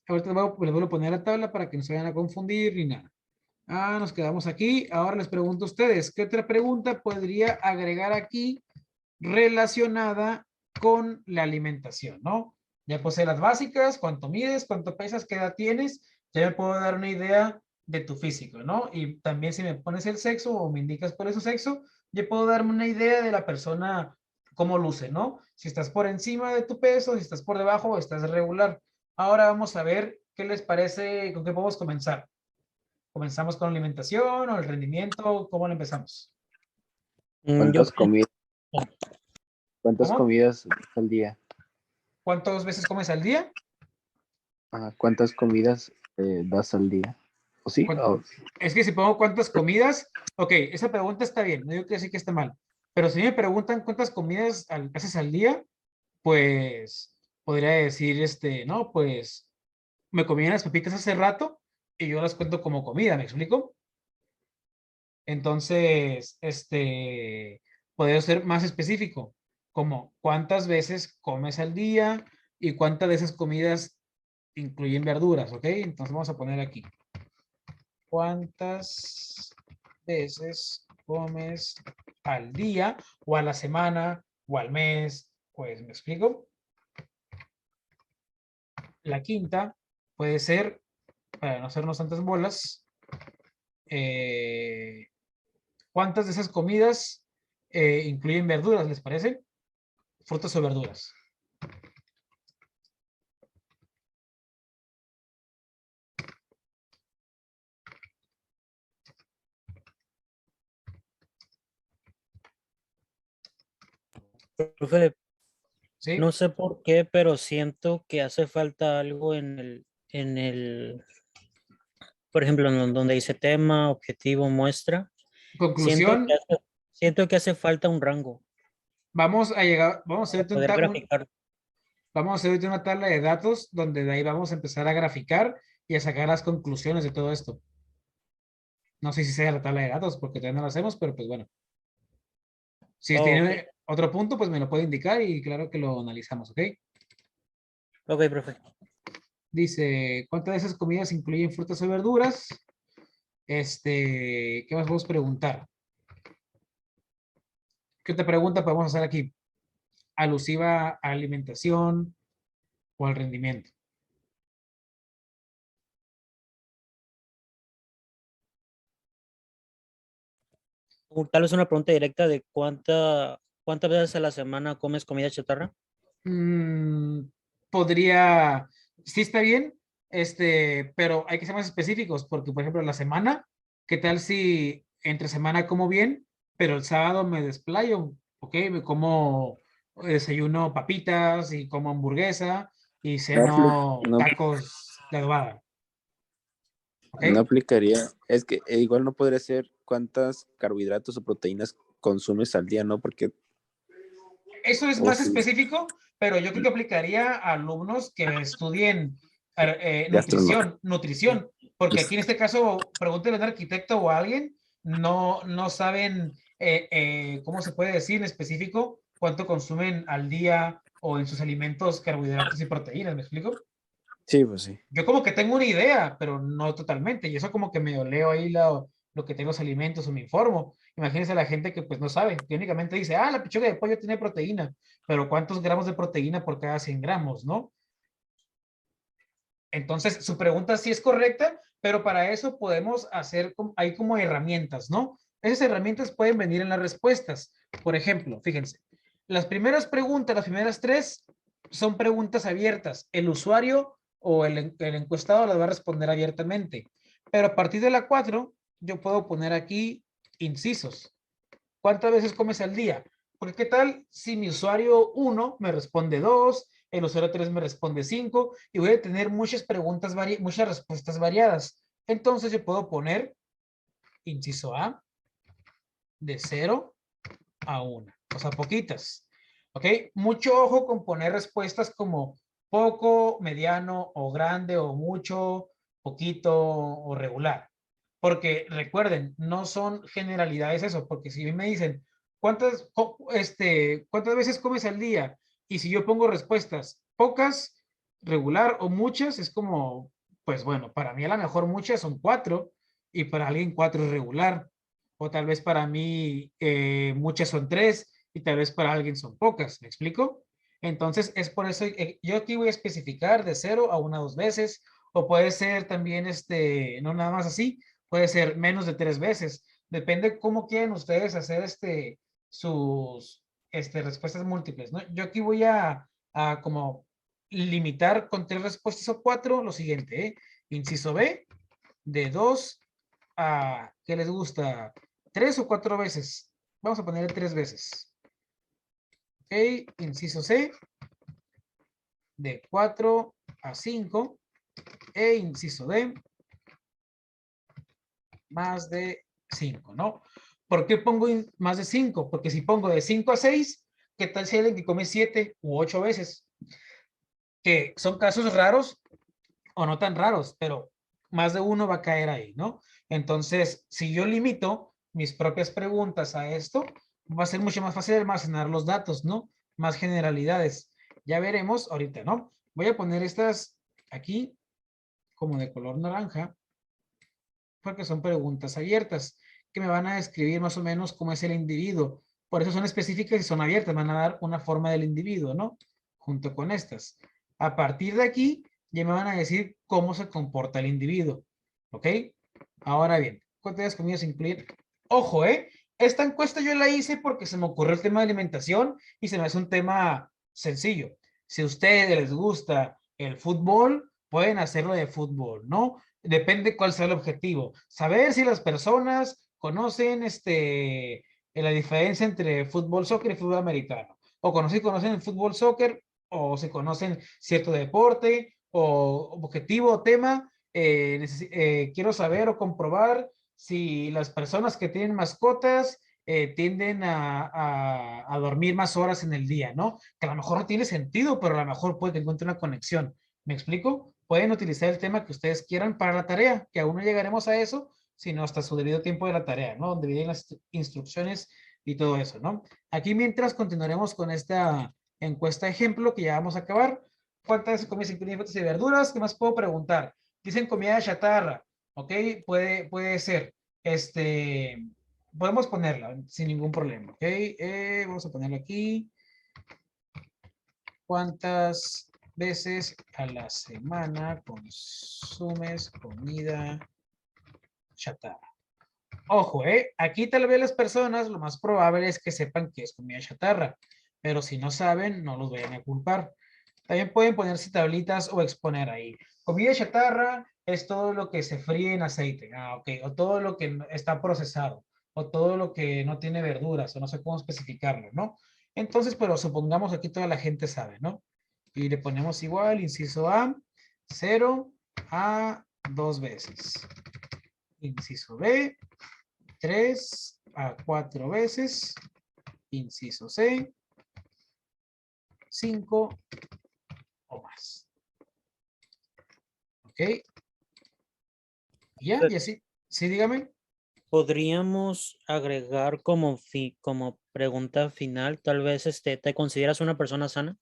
ahorita les voy a poner la tabla para que no se vayan a confundir ni nada. Nos quedamos aquí. Ahora les pregunto a ustedes, ¿qué otra pregunta podría agregar aquí relacionada con la alimentación, no? Ya posee las básicas, cuánto mides, cuánto pesas, qué edad tienes, ya me puedo dar una idea de tu físico, ¿no? Y también si me pones el sexo o me indicas cuál es su sexo, yo puedo darme una idea de la persona, cómo luce, ¿no? Si estás por encima de tu peso, si estás por debajo o estás regular. Ahora vamos a ver qué les parece, con qué podemos comenzar. ¿Comenzamos con la alimentación o el rendimiento? ¿Cómo lo empezamos? Yo, ¿Cuántas comidas, cuántas ¿Cómo? comidas al día? ¿Cuántas veces comes al día? ¿Cuántas comidas das al día? ¿O sí? Es que si pongo cuántas comidas, ok, esa pregunta está bien, no digo que sí que está mal, pero si me preguntan cuántas comidas haces al día, pues podría decir, no, pues me comí las papitas hace rato y yo las cuento como comida, ¿me explico? Entonces, puede ser más específico, como cuántas veces comes al día y cuántas de esas comidas incluyen verduras, ¿ok? Entonces vamos a poner aquí. ¿Cuántas veces comes al día o a la semana o al mes? Pues, ¿me explico? La quinta puede ser, para no hacernos tantas bolas, ¿cuántas de esas comidas incluyen verduras? ¿Les parece? Frutas o verduras. Profe, ¿Sí? no sé por qué, pero siento que hace falta algo por ejemplo, en donde dice tema, objetivo, muestra. Siento que Conclusión, siento que hace falta un rango vamos a llegar, para poder graficar. vamos a hacer ahorita una tabla de datos donde de ahí vamos a empezar a graficar y a sacar las conclusiones de todo esto. No sé si sea la tabla de datos porque todavía no lo hacemos, pero pues bueno. Si Oh, ok, tiene otro punto, pues me lo puede indicar y claro que lo analizamos, ¿ok? ok, profe. Dice, ¿cuántas de esas comidas incluyen frutas o verduras? ¿Qué más podemos preguntar? ¿Qué otra pregunta podemos hacer aquí? Alusiva a alimentación o al rendimiento. Tal vez una pregunta directa de cuántas veces a la semana comes comida chatarra. Mm, podría, sí está bien, pero hay que ser más específicos porque, por ejemplo, la semana, ¿qué tal si entre semana como bien, pero el sábado me desplayo? ¿Ok? Me como desayuno papitas y como hamburguesa y No, ceno no, tacos de adobada. ¿Ok? no aplicaría. Es que igual no podría ser cuántas carbohidratos o proteínas consumes al día, ¿no? Porque, Eso es o más sí, específico, pero yo creo que aplicaría a alumnos que estudien gastronomía. nutrición, porque aquí en este caso, pregúntenle a un arquitecto o a alguien, no saben, ¿cómo se puede decir en específico cuánto consumen al día o en sus alimentos carbohidratos y proteínas? ¿Me explico? Sí, pues sí. Yo como que tengo una idea, pero no totalmente. Y eso como que me leo ahí lo que tengo los alimentos o me informo. Imagínense a la gente que pues no sabe, que únicamente dice, la pechuga de pollo tiene proteína, pero ¿cuántos gramos de proteína por cada 100 gramos, no? Entonces, su pregunta sí es correcta, pero para eso podemos hacer, hay como herramientas, ¿no? Esas herramientas pueden venir en las respuestas. Por ejemplo, fíjense, las primeras preguntas, las primeras tres, son preguntas abiertas. El usuario o el encuestado las va a responder abiertamente. Pero a partir de la 4, yo puedo poner aquí incisos. ¿Cuántas veces comes al día? Porque qué tal si mi usuario 1 me responde 2, el usuario 3 me responde 5 y voy a tener muchas preguntas, muchas respuestas variadas. Entonces yo puedo poner inciso A de 0 a 1, o sea, poquitas. ¿Ok? Mucho ojo con poner respuestas como poco, mediano o grande o mucho, poquito o regular. Porque recuerden, no son generalidades eso, porque si me dicen, ¿cuántas veces comes al día? Y si yo pongo respuestas pocas, regular o muchas, es como, pues bueno, para mí a lo mejor muchas son 4 y para alguien 4 es regular. O tal vez para mí muchas son 3 y tal vez para alguien son pocas. ¿Me explico? Entonces es por eso, yo aquí voy a especificar de 0 a 1 a 2 veces, o puede ser también, no nada más así, puede ser menos de 3 veces. Depende cómo quieren ustedes hacer sus respuestas múltiples, ¿no? Yo aquí voy a como limitar con 3 respuestas o 4 lo siguiente, ¿eh? Inciso B, de 2 a, ¿qué les gusta? 3 o 4 veces. Vamos a poner 3 veces. Ok, inciso C, de 4 a 5. E inciso D, más de 5, ¿no? ¿Por qué pongo más de 5? Porque si pongo de 5 a 6, ¿qué tal si hay alguien que come 7 u 8 veces? Que son casos raros o no tan raros, pero más de uno va a caer ahí, ¿no? Entonces, si yo limito mis propias preguntas a esto, va a ser mucho más fácil almacenar los datos, ¿no? Más generalidades. Ya veremos ahorita, ¿no? Voy a poner estas aquí como de color naranja, porque son preguntas abiertas, que me van a describir más o menos cómo es el individuo. Por eso son específicas y son abiertas, van a dar una forma del individuo, ¿no? Junto con estas. A partir de aquí, ya me van a decir cómo se comporta el individuo, ¿ok? Ahora bien, ¿cuántas comidas incluyen? Ojo, ¿eh? Esta encuesta yo la hice porque se me ocurrió el tema de alimentación y se me hace un tema sencillo. Si a ustedes les gusta el fútbol, pueden hacerlo de fútbol, ¿no? Depende cuál sea el objetivo. Saber si las personas conocen la diferencia entre fútbol, soccer y fútbol americano. O conocen el fútbol, soccer, o si conocen cierto deporte, o objetivo o tema. Quiero saber o comprobar si las personas que tienen mascotas tienden a dormir más horas en el día, ¿no? Que a lo mejor no tiene sentido, pero a lo mejor puede que encuentre una conexión. ¿Me explico? Pueden utilizar el tema que ustedes quieran para la tarea, que aún no llegaremos a eso, sino hasta su debido tiempo de la tarea, ¿no? Donde vienen las instrucciones y todo eso, ¿no? Aquí mientras continuaremos con esta encuesta ejemplo que ya vamos a acabar. ¿Cuántas comidas incluyen frutas y verduras? ¿Qué más puedo preguntar? Dicen comida chatarra, ¿ok? Puede ser. Podemos ponerla sin ningún problema, ¿ok? Vamos a ponerla aquí. ¿Cuántas veces a la semana consumes comida chatarra? Ojo, aquí tal vez las personas lo más probable es que sepan que es comida chatarra, pero si no saben, no los vayan a culpar. También pueden ponerse tablitas o exponer ahí. Comida chatarra es todo lo que se fríe en aceite, ok, o todo lo que está procesado, o todo lo que no tiene verduras, o no sé cómo especificarlo, ¿no? Entonces, pero supongamos aquí toda la gente sabe, ¿no? Y le ponemos igual, inciso A, 0 a 2 veces. Inciso B, 3 a 4 veces. Inciso C, 5 o más. ¿Ok? Ya, y así. Sí, dígame. Podríamos agregar como pregunta final, tal vez ¿te consideras una persona sana?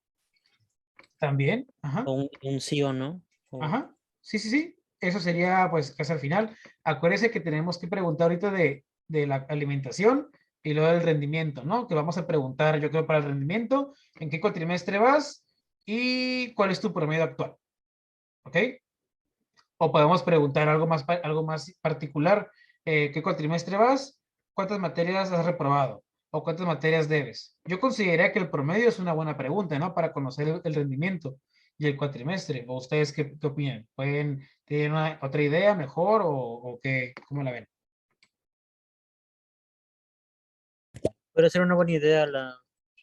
También. Ajá. O un sí o no. Ajá. Sí, sí, sí. Eso sería, pues, casi al final. Acuérdese que tenemos que preguntar ahorita de la alimentación y luego del rendimiento, ¿no? Que vamos a preguntar, yo creo, para el rendimiento, ¿en qué cuatrimestre vas? Y cuál es tu promedio actual. ¿Ok? O podemos preguntar algo más particular. ¿Qué cuatrimestre vas? ¿Cuántas materias has reprobado? ¿O cuántas materias debes? Yo consideraría que el promedio es una buena pregunta, ¿no? Para conocer el rendimiento y el cuatrimestre. ¿O ustedes qué opinan? ¿Tienen otra idea mejor o qué? ¿Cómo la ven? Puede ser una buena idea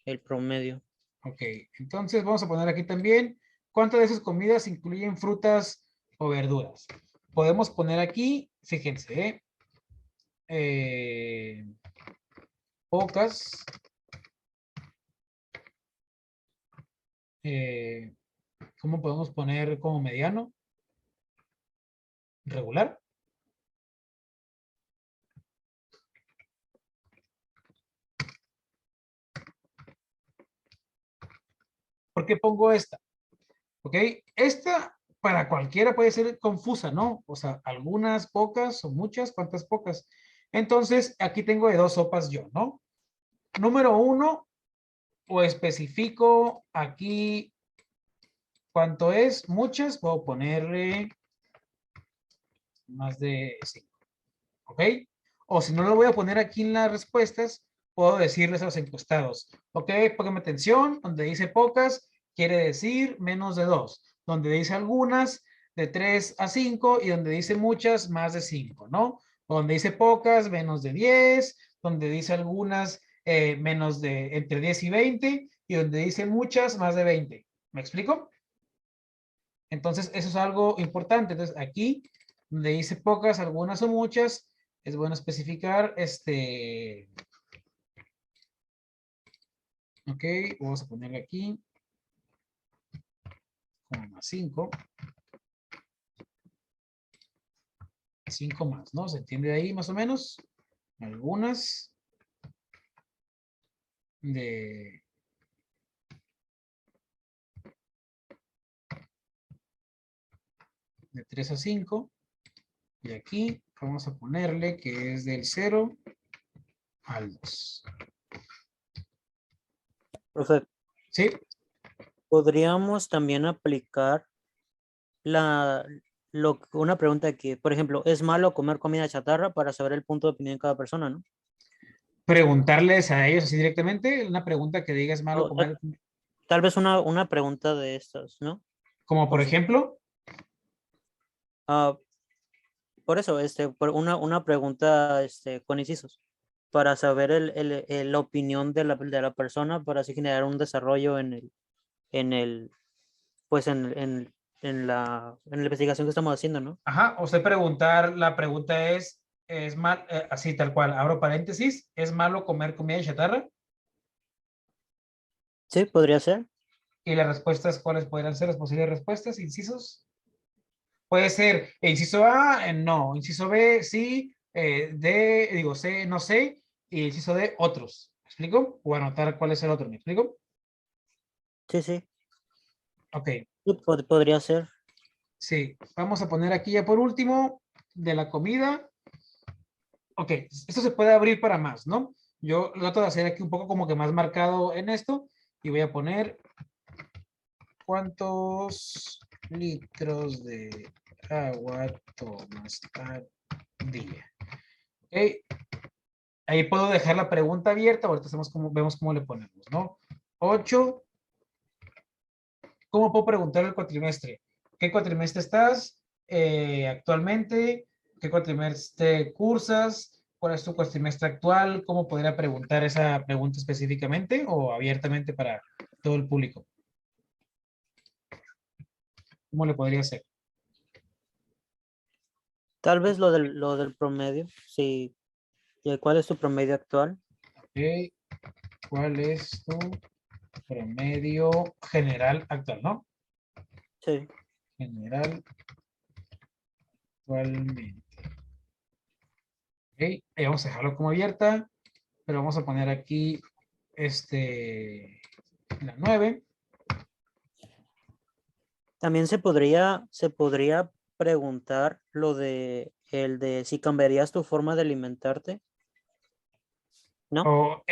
el promedio. Ok, entonces vamos a poner aquí también cuántas de esas comidas incluyen frutas o verduras. Podemos poner aquí, fíjense, pocas, eh, ¿cómo podemos poner como mediano? Regular. ¿Por qué pongo esta? Ok, esta para cualquiera puede ser confusa, ¿no? O sea, algunas pocas o muchas, ¿cuántas pocas? Entonces, aquí tengo de dos sopas yo, ¿no? Número uno, o especifico aquí cuánto es, muchas, puedo ponerle más de 5, ¿ok? O si no lo voy a poner aquí en las respuestas, puedo decirles a los encuestados, ¿ok? Pónganme atención, donde dice pocas, quiere decir menos de 2, donde dice algunas, de 3 a 5, y donde dice muchas, más de 5, ¿no? Donde dice pocas, menos de 10, donde dice algunas, menos de entre 10 y 20, y donde dice muchas, más de 20. ¿Me explico? Entonces, eso es algo importante. Entonces, aquí, donde dice pocas, algunas o muchas, es bueno especificar, ok, vamos a ponerle aquí, como más 5. 5 más, ¿no? ¿Se entiende ahí más o menos? Algunas de 3 a 5. Y aquí vamos a ponerle que es del 0 al 2. Profe, ¿Sí? podríamos también aplicar la, una pregunta que, por ejemplo, ¿es malo comer comida chatarra para saber el punto de opinión de cada persona, no? Preguntarles a ellos así directamente, una pregunta que diga es malo O comer, tal vez una pregunta de estas, ¿no? como por O sea, ejemplo, ah, por eso, por una pregunta con incisos, para saber la opinión de la persona, para así generar un desarrollo en el, pues en la investigación que estamos haciendo, ¿no? ajá, usted preguntar, la pregunta es mal, así tal cual, abro paréntesis, ¿es malo comer comida chatarra? Sí, podría ser. Y las respuestas, ¿cuáles podrían ser las posibles respuestas? Incisos. Puede ser inciso A, no, inciso B, sí, D, digo C, no sé, y inciso D, otros. ¿Me explico? O anotar cuál es el otro, ¿me explico? Sí, sí. Ok, Sí, podría ser. sí. Vamos a poner aquí ya por último, de la comida. Ok, esto se puede abrir para más, ¿no? Yo lo trato de hacer aquí un poco como que más marcado en esto y voy a poner cuántos litros de agua tomas al día. Ok, ahí puedo dejar la pregunta abierta, ahorita vemos cómo le ponemos, ¿no? 8. ¿Cómo puedo preguntar el cuatrimestre? ¿Qué cuatrimestre estás actualmente? ¿Qué cuatrimestre cursas? ¿Cuál es tu cuatrimestre actual? ¿Cómo podría preguntar esa pregunta específicamente o abiertamente para todo el público? ¿Cómo le podría hacer? Tal vez lo del promedio. Sí. ¿Y cuál es tu promedio actual? Ok, ¿cuál es tu promedio general actual, no? Sí. General actualmente. Ok, ahí vamos a dejarlo como abierta, pero vamos a poner aquí la 9. También se podría preguntar lo de el de si cambiarías tu forma de alimentarte, ¿no?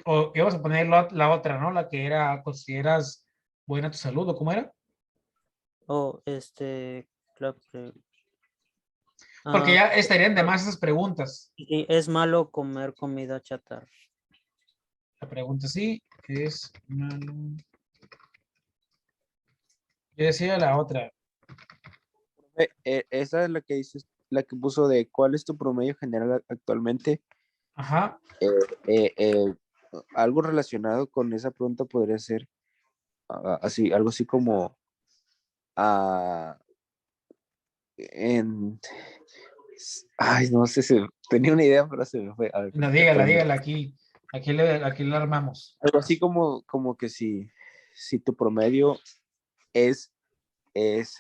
O íbamos a poner la otra, ¿no? La que era, ¿consideras buena tu salud o cómo era? O la Porque ah, ya estarían de más esas preguntas. sí, es malo comer comida chatarra. La pregunta sí es malo. Yo decía la otra. Esa es la que dices, la que puso de cuál es tu promedio general actualmente. Ajá. Eh, eh, eh, Algo relacionado con esa pregunta podría ser así, algo así como ah, en, ay, no sé, tenía una idea, pero se me fue. A ver, No, dígala, espérame. dígala aquí. Aquí la armamos. Algo así como que si tu promedio es, es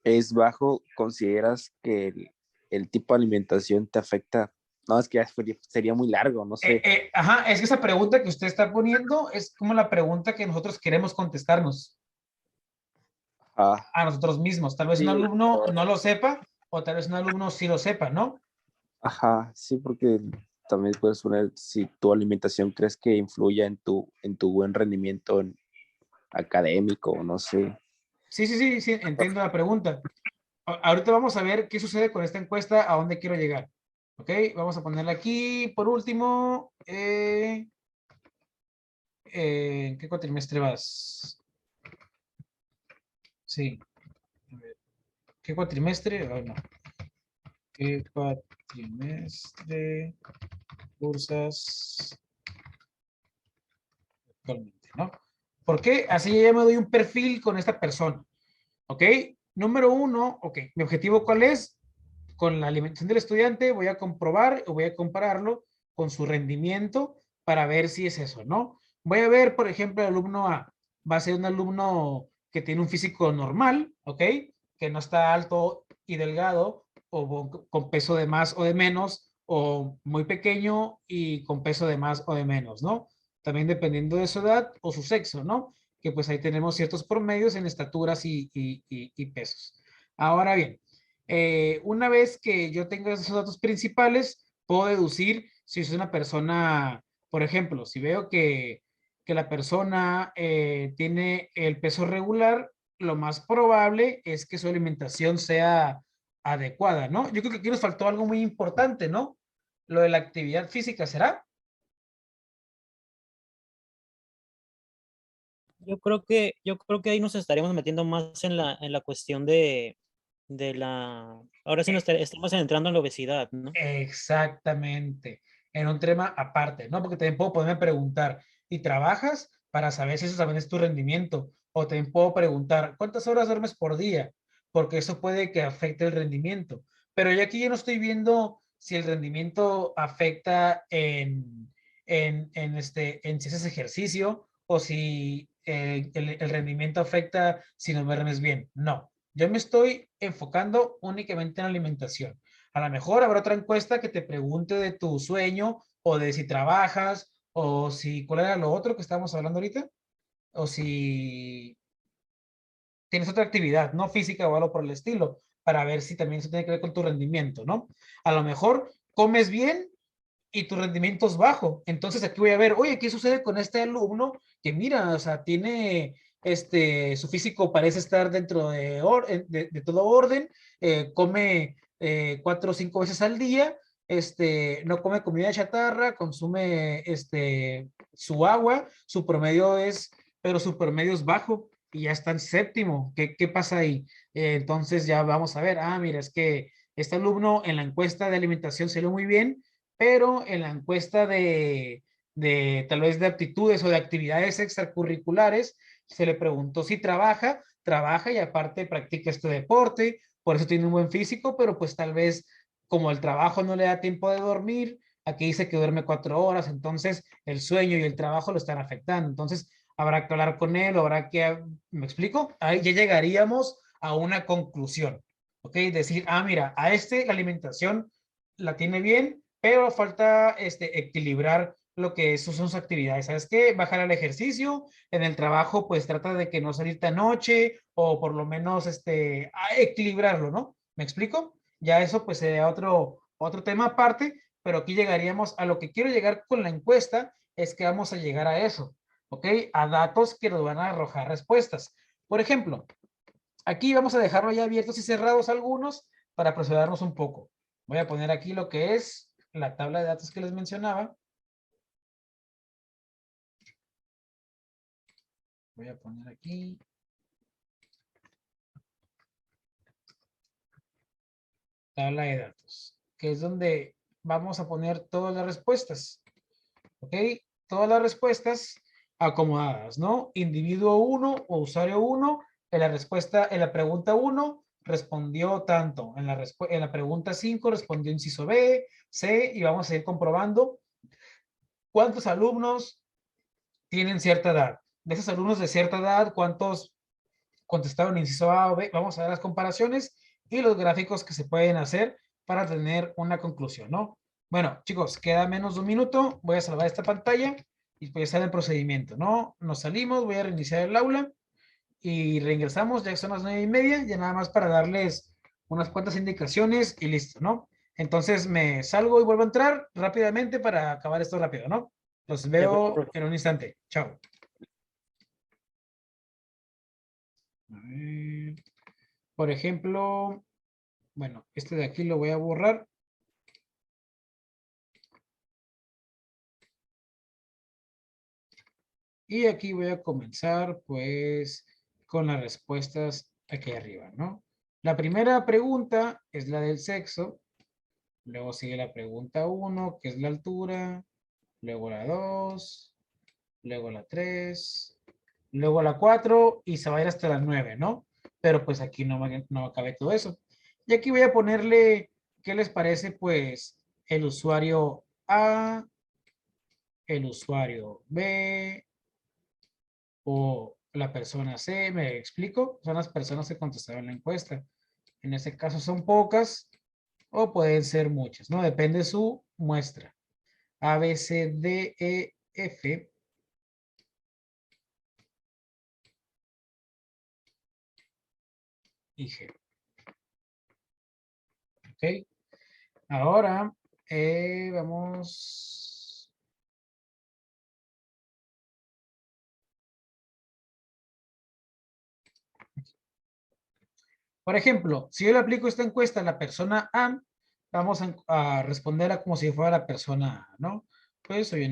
es bajo, consideras que el tipo de alimentación te afecta. No, es que ya sería muy largo, no sé. Ajá, es que esa pregunta que usted está poniendo es como la pregunta que nosotros queremos contestarnos Ah, a nosotros mismos. Tal vez un sí, alumno no lo sepa o tal vez un alumno sí lo sepa, ¿no? ajá, sí, porque también puedes poner si tu alimentación crees que influya en tu buen rendimiento académico, no sé. Sí, sí, sí, sí, entiendo la pregunta. Ahorita vamos a ver qué sucede con esta encuesta, a dónde quiero llegar. Ok, vamos a ponerla aquí. Por último, ¿en qué cuatrimestre vas? Sí. A ver, ¿qué cuatrimestre? Oh, no. ¿Qué cuatrimestre cursas actualmente, no? ¿Por qué? Así ya me doy un perfil con esta persona. ¿Ok? Número uno, ok, mi objetivo ¿cuál es? Con la alimentación del estudiante voy a comprobar o voy a compararlo con su rendimiento para ver si es eso, ¿no? Voy a ver, por ejemplo, el alumno A va a ser un alumno que tiene un físico normal, ¿ok? Que no está alto y delgado, o con peso de más o de menos, o muy pequeño y con peso de más o de menos, ¿no? También dependiendo de su edad o su sexo, ¿no? Que pues ahí tenemos ciertos promedios en estaturas y pesos. Ahora bien, una vez que yo tenga esos datos principales, puedo deducir si es una persona, por ejemplo, si veo que la persona tiene el peso regular, lo más probable es que su alimentación sea adecuada, ¿no? Yo creo que aquí nos faltó algo muy importante, ¿no? Lo de la actividad física, ¿será? Yo creo que ahí nos estaríamos metiendo más en la cuestión ahora sí estamos entrando en la obesidad, ¿no? Exactamente, en un tema aparte, ¿no? Porque también puedo poderme preguntar, ¿y trabajas para saber si eso también es tu rendimiento? O también puedo preguntar, ¿cuántas horas duermes por día? Porque eso puede que afecte el rendimiento. Pero ya aquí yo no estoy viendo si el rendimiento afecta en si haces ejercicio o si el rendimiento afecta si no duermes bien. No, yo me estoy enfocando únicamente en la alimentación. A lo mejor habrá otra encuesta que te pregunte de tu sueño o de si trabajas o si, ¿cuál era lo otro que estábamos hablando ahorita? O si tienes otra actividad, no física o algo por el estilo, para ver si también eso tiene que ver con tu rendimiento, ¿no? A lo mejor comes bien y tu rendimiento es bajo. Entonces aquí voy a ver, oye, ¿qué sucede con este alumno que mira, o sea, tiene, su físico parece estar dentro de todo orden, come 4 o 5 veces al día, no come comida chatarra, consume, su agua, su promedio es, pero su promedio es bajo y ya está en séptimo. ¿Qué pasa ahí? Entonces ya vamos a ver, mira, es que este alumno en la encuesta de alimentación se lo muy bien, pero en la encuesta de tal vez de aptitudes o de actividades extracurriculares, se le preguntó si trabaja y aparte practica este deporte, por eso tiene un buen físico, pero pues tal vez como el trabajo no le da tiempo de dormir, aquí dice que duerme 4 horas, entonces el sueño y el trabajo lo están afectando, entonces habrá que hablar con él, habrá que, ¿me explico? Ahí ya llegaríamos a una conclusión, ¿ok? Decir, mira, a la alimentación la tiene bien, pero falta equilibrar lo que son sus actividades. ¿Sabes qué? Bajar el ejercicio. En el trabajo, pues trata de que no salir tan noche o por lo menos equilibrarlo, ¿no? ¿Me explico? Ya eso pues sería otro tema aparte, pero aquí llegaríamos a lo que quiero llegar con la encuesta, es que vamos a llegar a eso, ¿ok? A datos que nos van a arrojar respuestas. Por ejemplo, aquí vamos a dejarlo ya abiertos y cerrados algunos para procedernos un poco. Voy a poner aquí lo que es la tabla de datos que les mencionaba. Voy a poner aquí. Tabla de datos, que es donde vamos a poner todas las respuestas. ¿Ok? Todas las respuestas acomodadas, ¿no? Individuo 1 o usuario 1, en la pregunta 1 respondió tanto, en la pregunta 5 respondió inciso B, C, y vamos a ir comprobando cuántos alumnos tienen cierta edad. De esos alumnos de cierta edad, ¿cuántos contestaron inciso A o B? Vamos a ver las comparaciones y los gráficos que se pueden hacer para tener una conclusión, ¿no? Bueno, chicos, queda menos de un minuto. Voy a salvar esta pantalla y voy a hacer el procedimiento, ¿no? Nos salimos, voy a reiniciar el aula y reingresamos, ya son las 9:30, ya nada más para darles unas cuantas indicaciones y listo, ¿no? Entonces me salgo y vuelvo a entrar rápidamente para acabar esto rápido, ¿no? Los De acuerdo, veo profe. en un instante. Chao. A ver. Por ejemplo, bueno, este de aquí lo voy a borrar. Y aquí voy a comenzar, pues, con las respuestas aquí arriba, ¿no? La primera pregunta es la del sexo. Luego sigue la pregunta 1, que es la altura. Luego la 2. Luego la 3. Luego la 4 y se va a ir hasta la 9, ¿no? Pero pues aquí no cabe todo eso. Y aquí voy a ponerle, ¿qué les parece? Pues el usuario A, el usuario B o la persona C, ¿me explico? Son las personas que contestaron la encuesta. En este caso son pocas o pueden ser muchas, ¿no? Depende de su muestra. A, B, C, D, E, F. Y G. Ok. Ahora vamos. Por ejemplo, si yo le aplico esta encuesta a la persona A, vamos a responderla como si fuera la persona A, ¿no? Pues soy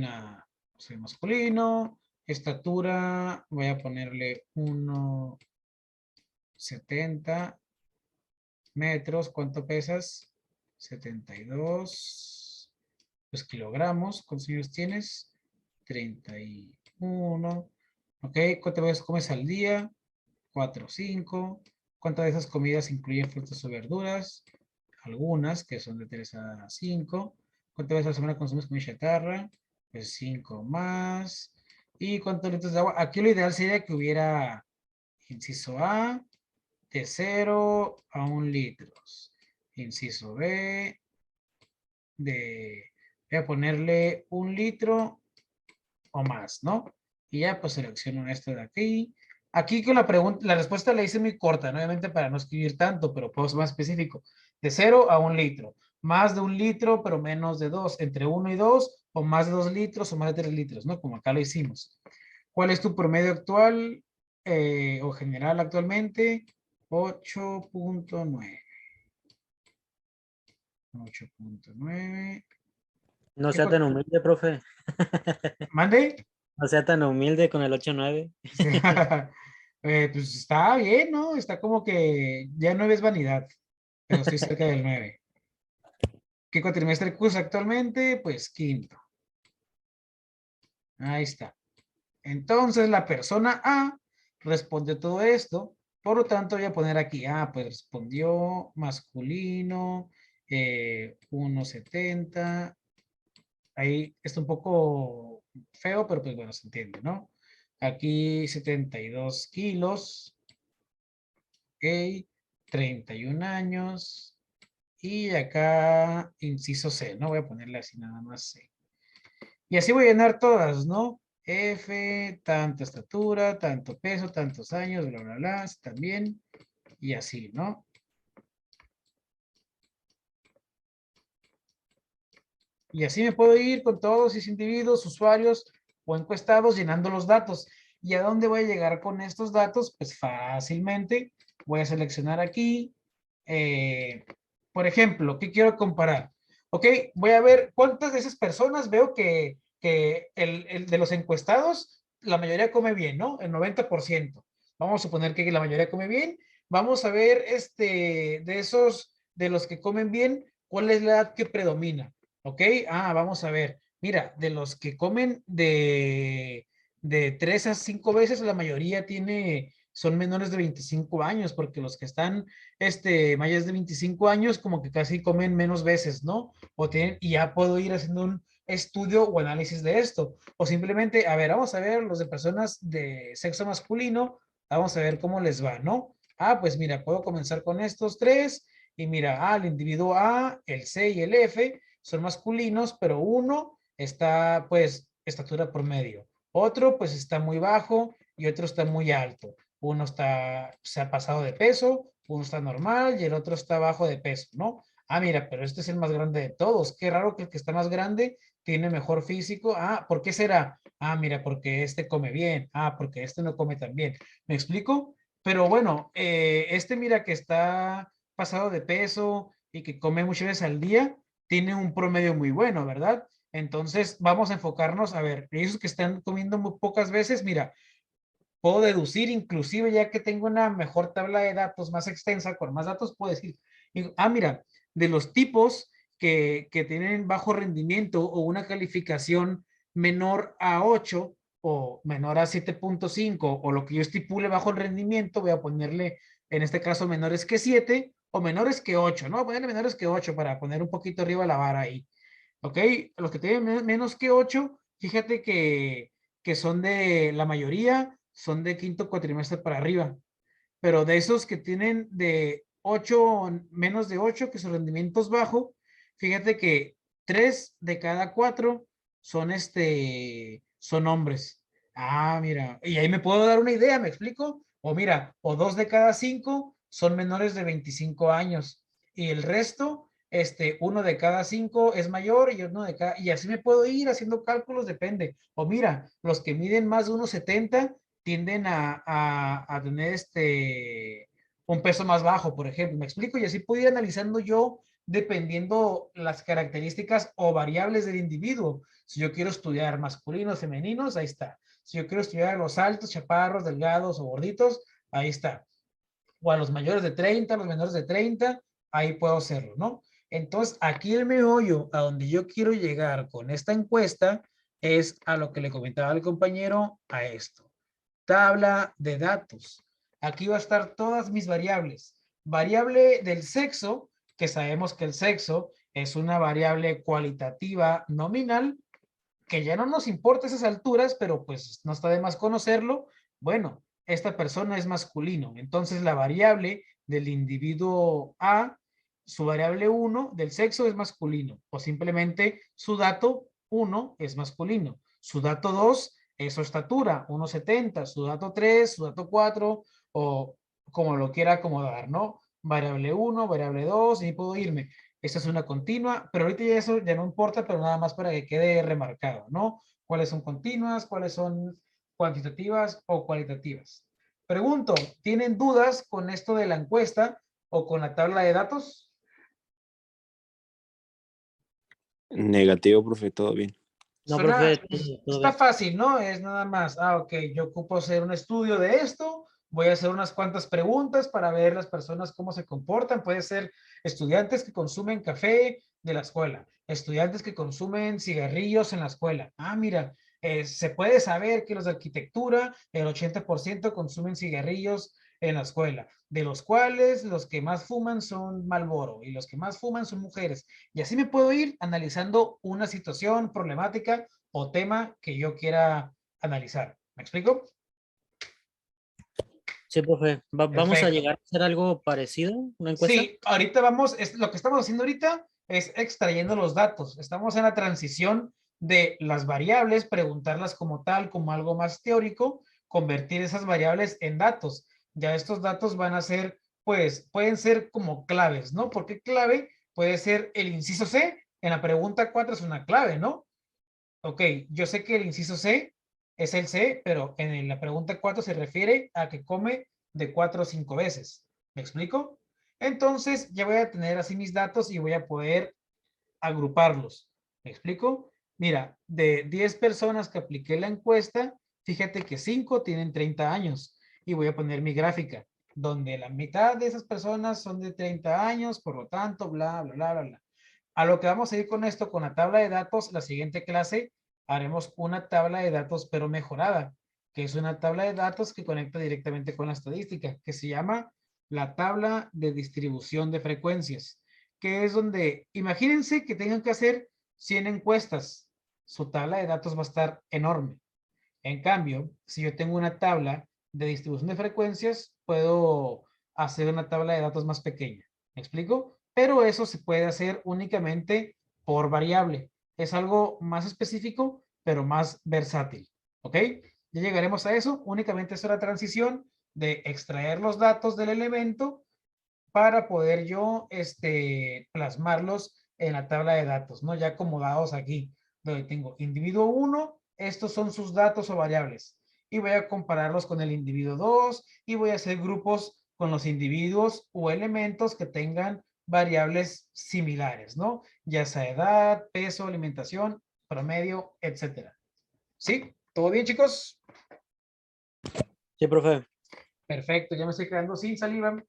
masculino, estatura, voy a ponerle 1,70 metros. ¿Cuánto pesas? 72 pues, kilogramos. ¿Cuántos años tienes? 31. Ok, ¿cuántas veces comes al día? 4 o 5. ¿Cuántas de esas comidas incluyen frutas o verduras? Algunas, que son de 3 a 5. ¿Cuántas veces a la semana consumes comida chatarra? Pues 5 más. ¿Y cuántos litros de agua? Aquí lo ideal sería que hubiera, inciso A, de 0 a 1 litros. Inciso B, voy a ponerle 1 litro o más, ¿no? Y ya pues selecciono esto de aquí. Aquí con la pregunta, la respuesta la hice muy corta, ¿no? Obviamente para no escribir tanto, pero puedo ser más específico. De 0 a 1 litro. Más de 1 litro, pero menos de 2. Entre 1 y 2, o más de 2 litros, o más de 3 litros, ¿no? Como acá lo hicimos. ¿Cuál es tu promedio actual o general actualmente? 8.9. 8.9. No sea tan humilde, profe. ¿Mande? No sea tan humilde con el 8-9. Pues está bien, ¿no? Está como que ya 9 es vanidad, pero estoy cerca del 9. ¿Qué cuatrimestre curso actualmente? Pues quinto. Ahí está. Entonces la persona A respondió todo esto, por lo tanto voy a poner aquí, pues respondió masculino, 1,70. Ahí está un poco feo, pero pues bueno, se entiende, ¿no? Aquí 72 kilos, ok, 31 años, y acá inciso C, ¿no? Voy a ponerle así nada más C. Y así voy a llenar todas, ¿no? F, tanta estatura, tanto peso, tantos años, bla, bla, bla, también, y así, ¿no? Y así me puedo ir con todos esos individuos, usuarios o encuestados llenando los datos. ¿Y a dónde voy a llegar con estos datos? Pues fácilmente voy a seleccionar aquí. Por ejemplo, ¿qué quiero comparar? Ok, voy a ver cuántas de esas personas veo que el de los encuestados, la mayoría come bien, ¿no? El 90%. Vamos a suponer que la mayoría come bien. Vamos a ver de esos, de los que comen bien, ¿cuál es la edad que predomina? Ok, vamos a ver. Mira, de los que comen de 3 a 5 veces, la mayoría son menores de 25 años, porque los que están mayores de 25 años, como que casi comen menos veces, ¿no? Y ya puedo ir haciendo un estudio o análisis de esto. O simplemente, a ver, vamos a ver los de personas de sexo masculino, vamos a ver cómo les va, ¿no? Pues mira, puedo comenzar con estos tres, y mira, el individuo A, el C y el F son masculinos, pero uno está, pues, estatura promedio. Otro, pues, está muy bajo y otro está muy alto. Uno se ha pasado de peso, uno está normal y el otro está bajo de peso, ¿no? Mira, pero este es el más grande de todos. Qué raro que el que está más grande tiene mejor físico. ¿Por qué será? Mira, porque este come bien. Porque este no come tan bien. ¿Me explico? Pero bueno, mira que está pasado de peso y que come muchas veces al día, tiene un promedio muy bueno, ¿verdad? Entonces, vamos a enfocarnos, a ver, esos que están comiendo muy pocas veces, mira, puedo deducir inclusive ya que tengo una mejor tabla de datos más extensa, con más datos, puedo decir, mira, de los tipos que tienen bajo rendimiento o una calificación menor a 8 o menor a 7.5 o lo que yo estipule bajo el rendimiento, voy a ponerle en este caso menores que 7 o menores que 8, ¿no? Voy a ponerle menores que 8 para poner un poquito arriba la vara ahí. ¿Ok? Los que tienen menos que 8, fíjate que son la mayoría son de quinto cuatrimestre para arriba. Pero de esos que tienen 8, menos de 8, que su rendimiento es bajo, fíjate que 3 de cada 4 son hombres. Ah, mira, y ahí me puedo dar una idea, ¿me explico? O mira, o 2 de cada 5 son menores de 25 años y el resto, 1 de cada 5 es mayor y uno de cada, y así me puedo ir haciendo cálculos, depende. O mira, los que miden más de 1,70 tienden a tener un peso más bajo, por ejemplo, ¿me explico? Y así puedo ir analizando yo dependiendo las características o variables del individuo. Si yo quiero estudiar masculinos, femeninos, ahí está. Si yo quiero estudiar a los altos, chaparros, delgados o gorditos, ahí está. O a los mayores de 30, a los menores de 30, ahí puedo hacerlo, ¿no? Entonces, aquí el meollo a donde yo quiero llegar con esta encuesta es a lo que le comentaba al compañero, a esto. Tabla de datos. Aquí va a estar todas mis variables. Variable del sexo, que sabemos que el sexo es una variable cualitativa nominal, que ya no nos importa esas alturas, pero pues no está de más conocerlo. Bueno, esta persona es masculino. Entonces la variable del individuo A, su variable 1 del sexo es masculino, o simplemente su dato 1 es masculino. Su dato 2 es su estatura, 1,70, su dato 3, su dato 4, o como lo quiera acomodar, ¿no? Variable 1, variable 2, y puedo irme. Esta es una continua, pero ahorita ya eso ya no importa, pero nada más para que quede remarcado, ¿no? ¿Cuáles son continuas? ¿Cuáles son cuantitativas o cualitativas? Pregunto, ¿tienen dudas con esto de la encuesta o con la tabla de datos? Negativo, profe, todo bien. No, Suena, profe, todo está bien. fácil, ¿no? Es nada más, ok, yo ocupo hacer un estudio de esto, voy a hacer unas cuantas preguntas para ver las personas cómo se comportan. Puede ser estudiantes que consumen café de la escuela, estudiantes que consumen cigarrillos en la escuela. Ah, mira, se puede saber que los de arquitectura, el 80% consumen cigarrillos en la escuela, de los cuales los que más fuman son Marlboro y los que más fuman son mujeres. Y así me puedo ir analizando una situación, problemática o tema que yo quiera analizar. ¿Me explico? Sí, profe. Vamos a Perfecto. llegar a hacer algo parecido, una encuesta. Sí, ahorita vamos, lo que estamos haciendo ahorita es extrayendo los datos. Estamos en la transición de las variables, preguntarlas como tal, como algo más teórico, convertir esas variables en datos. Ya estos datos van a ser, pues, pueden ser como claves, ¿no? Porque clave puede ser el inciso C. En la pregunta 4 es una clave, ¿no? Ok, yo sé que el inciso C es el C, pero en la pregunta 4 se refiere a que come de 4 o 5 veces. ¿Me explico? Entonces ya voy a tener así mis datos y voy a poder agruparlos. ¿Me explico? Mira, de 10 personas que apliqué la encuesta, fíjate que 5 tienen 30 años y voy a poner mi gráfica, donde la mitad de esas personas son de 30 años, por lo tanto, bla, bla, bla, bla, bla. A lo que vamos a ir con esto, con la tabla de datos, la siguiente clase haremos una tabla de datos pero mejorada, que es una tabla de datos que conecta directamente con la estadística, que se llama la tabla de distribución de frecuencias, que es donde, imagínense que tengan que hacer 100 encuestas, su tabla de datos va a estar enorme. En cambio, si yo tengo una tabla de distribución de frecuencias, puedo hacer una tabla de datos más pequeña. ¿Me explico? Pero eso se puede hacer únicamente por variable. Es algo más específico, pero más versátil. ¿Ok? Ya llegaremos a eso. Únicamente es la transición de extraer los datos del elemento para poder yo plasmarlos en la tabla de datos, ¿no? Ya acomodados aquí, donde tengo individuo 1, estos son sus datos o variables. Y voy a compararlos con el individuo 2 y voy a hacer grupos con los individuos o elementos que tengan variables similares, ¿no? Ya sea edad, peso, alimentación, promedio, etcétera. ¿Sí? ¿Todo bien, chicos? Sí, profe. Perfecto, ya me estoy quedando sin saliva.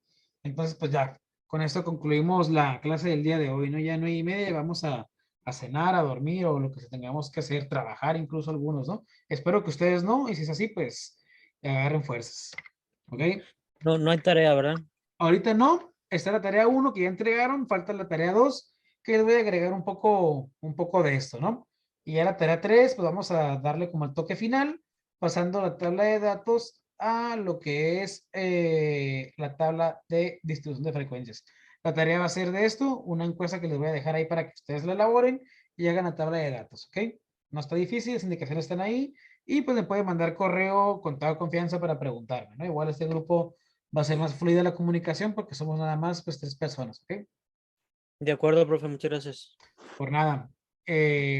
Entonces, pues ya, con esto concluimos la clase del día de hoy, ¿no? Ya 9:30, vamos a cenar, a dormir o lo que tengamos que hacer, trabajar incluso algunos, ¿no? Espero que ustedes no, y si es así, pues agarren fuerzas, ¿ok? No, no hay tarea, ¿verdad? Ahorita no, está la tarea 1 que ya entregaron, falta la tarea 2 que les voy a agregar un poco de esto, ¿no? Y ya la tarea 3 pues vamos a darle como el toque final, pasando la tabla de datos a lo que es la tabla de distribución de frecuencias. La tarea va a ser de esto, una encuesta que les voy a dejar ahí para que ustedes la elaboren y hagan la tabla de datos, ¿ok? No está difícil, las indicaciones están ahí y pues me pueden mandar correo con toda confianza para preguntarme, ¿no? Igual este grupo va a ser más fluida la comunicación porque somos nada más pues 3 personas, ¿ok? De acuerdo, profe, muchas gracias. Por nada.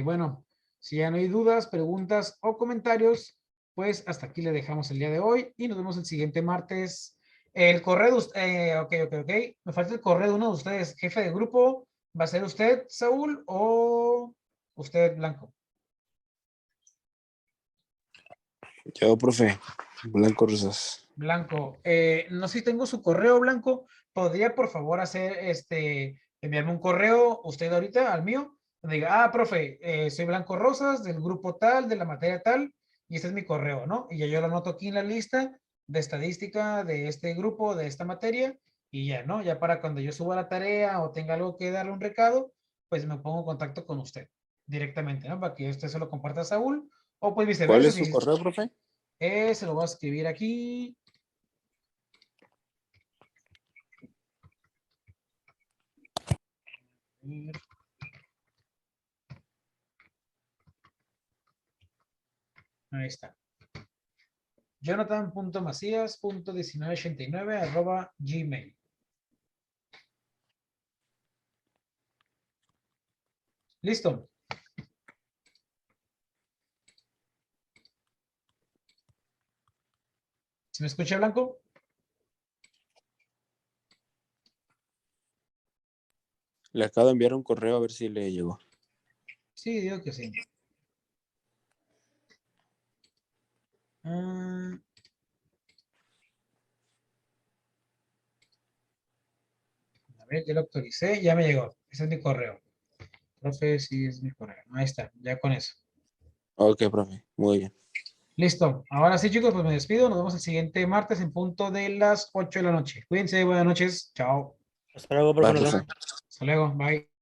Bueno, si ya no hay dudas, preguntas o comentarios, pues hasta aquí le dejamos el día de hoy y nos vemos el siguiente martes. El correo, ok. Me falta el correo de uno de ustedes, jefe de grupo. ¿Va a ser usted, Saúl, o usted, Blanco? Yo, profe, Blanco Rosas. Blanco. No sé si tengo su correo, Blanco. ¿Podría, por favor, enviarme un correo usted ahorita al mío? Donde diga, profe, soy Blanco Rosas, del grupo tal, de la materia tal, y este es mi correo, ¿no? Y ya yo lo anoto aquí en la lista de estadística de este grupo, de esta materia, y ya, ¿no? Ya para cuando yo suba la tarea o tenga algo que darle un recado, pues me pongo en contacto con usted directamente, ¿no? Para que usted se lo comparta a Saúl, o pues ¿Cuál viceversa. es su correo, profe? Se lo voy a escribir aquí. Ahí está. Jonathan.macías.1989 @gmail. Listo. ¿Se me escucha, Blanco? Le acabo de enviar un correo a ver si le llegó. Sí, digo que sí. A ver, ya lo actualicé, ya me llegó. Ese es mi correo. Profe, sí es mi correo. Ahí está, ya con eso. Ok, profe, muy bien. Listo. Ahora sí, chicos, pues me despido. Nos vemos el siguiente martes en punto de las 8 de la noche. Cuídense, buenas noches. Chao. Hasta luego, profe. Va, Nos vemos. profe. Hasta luego. Bye.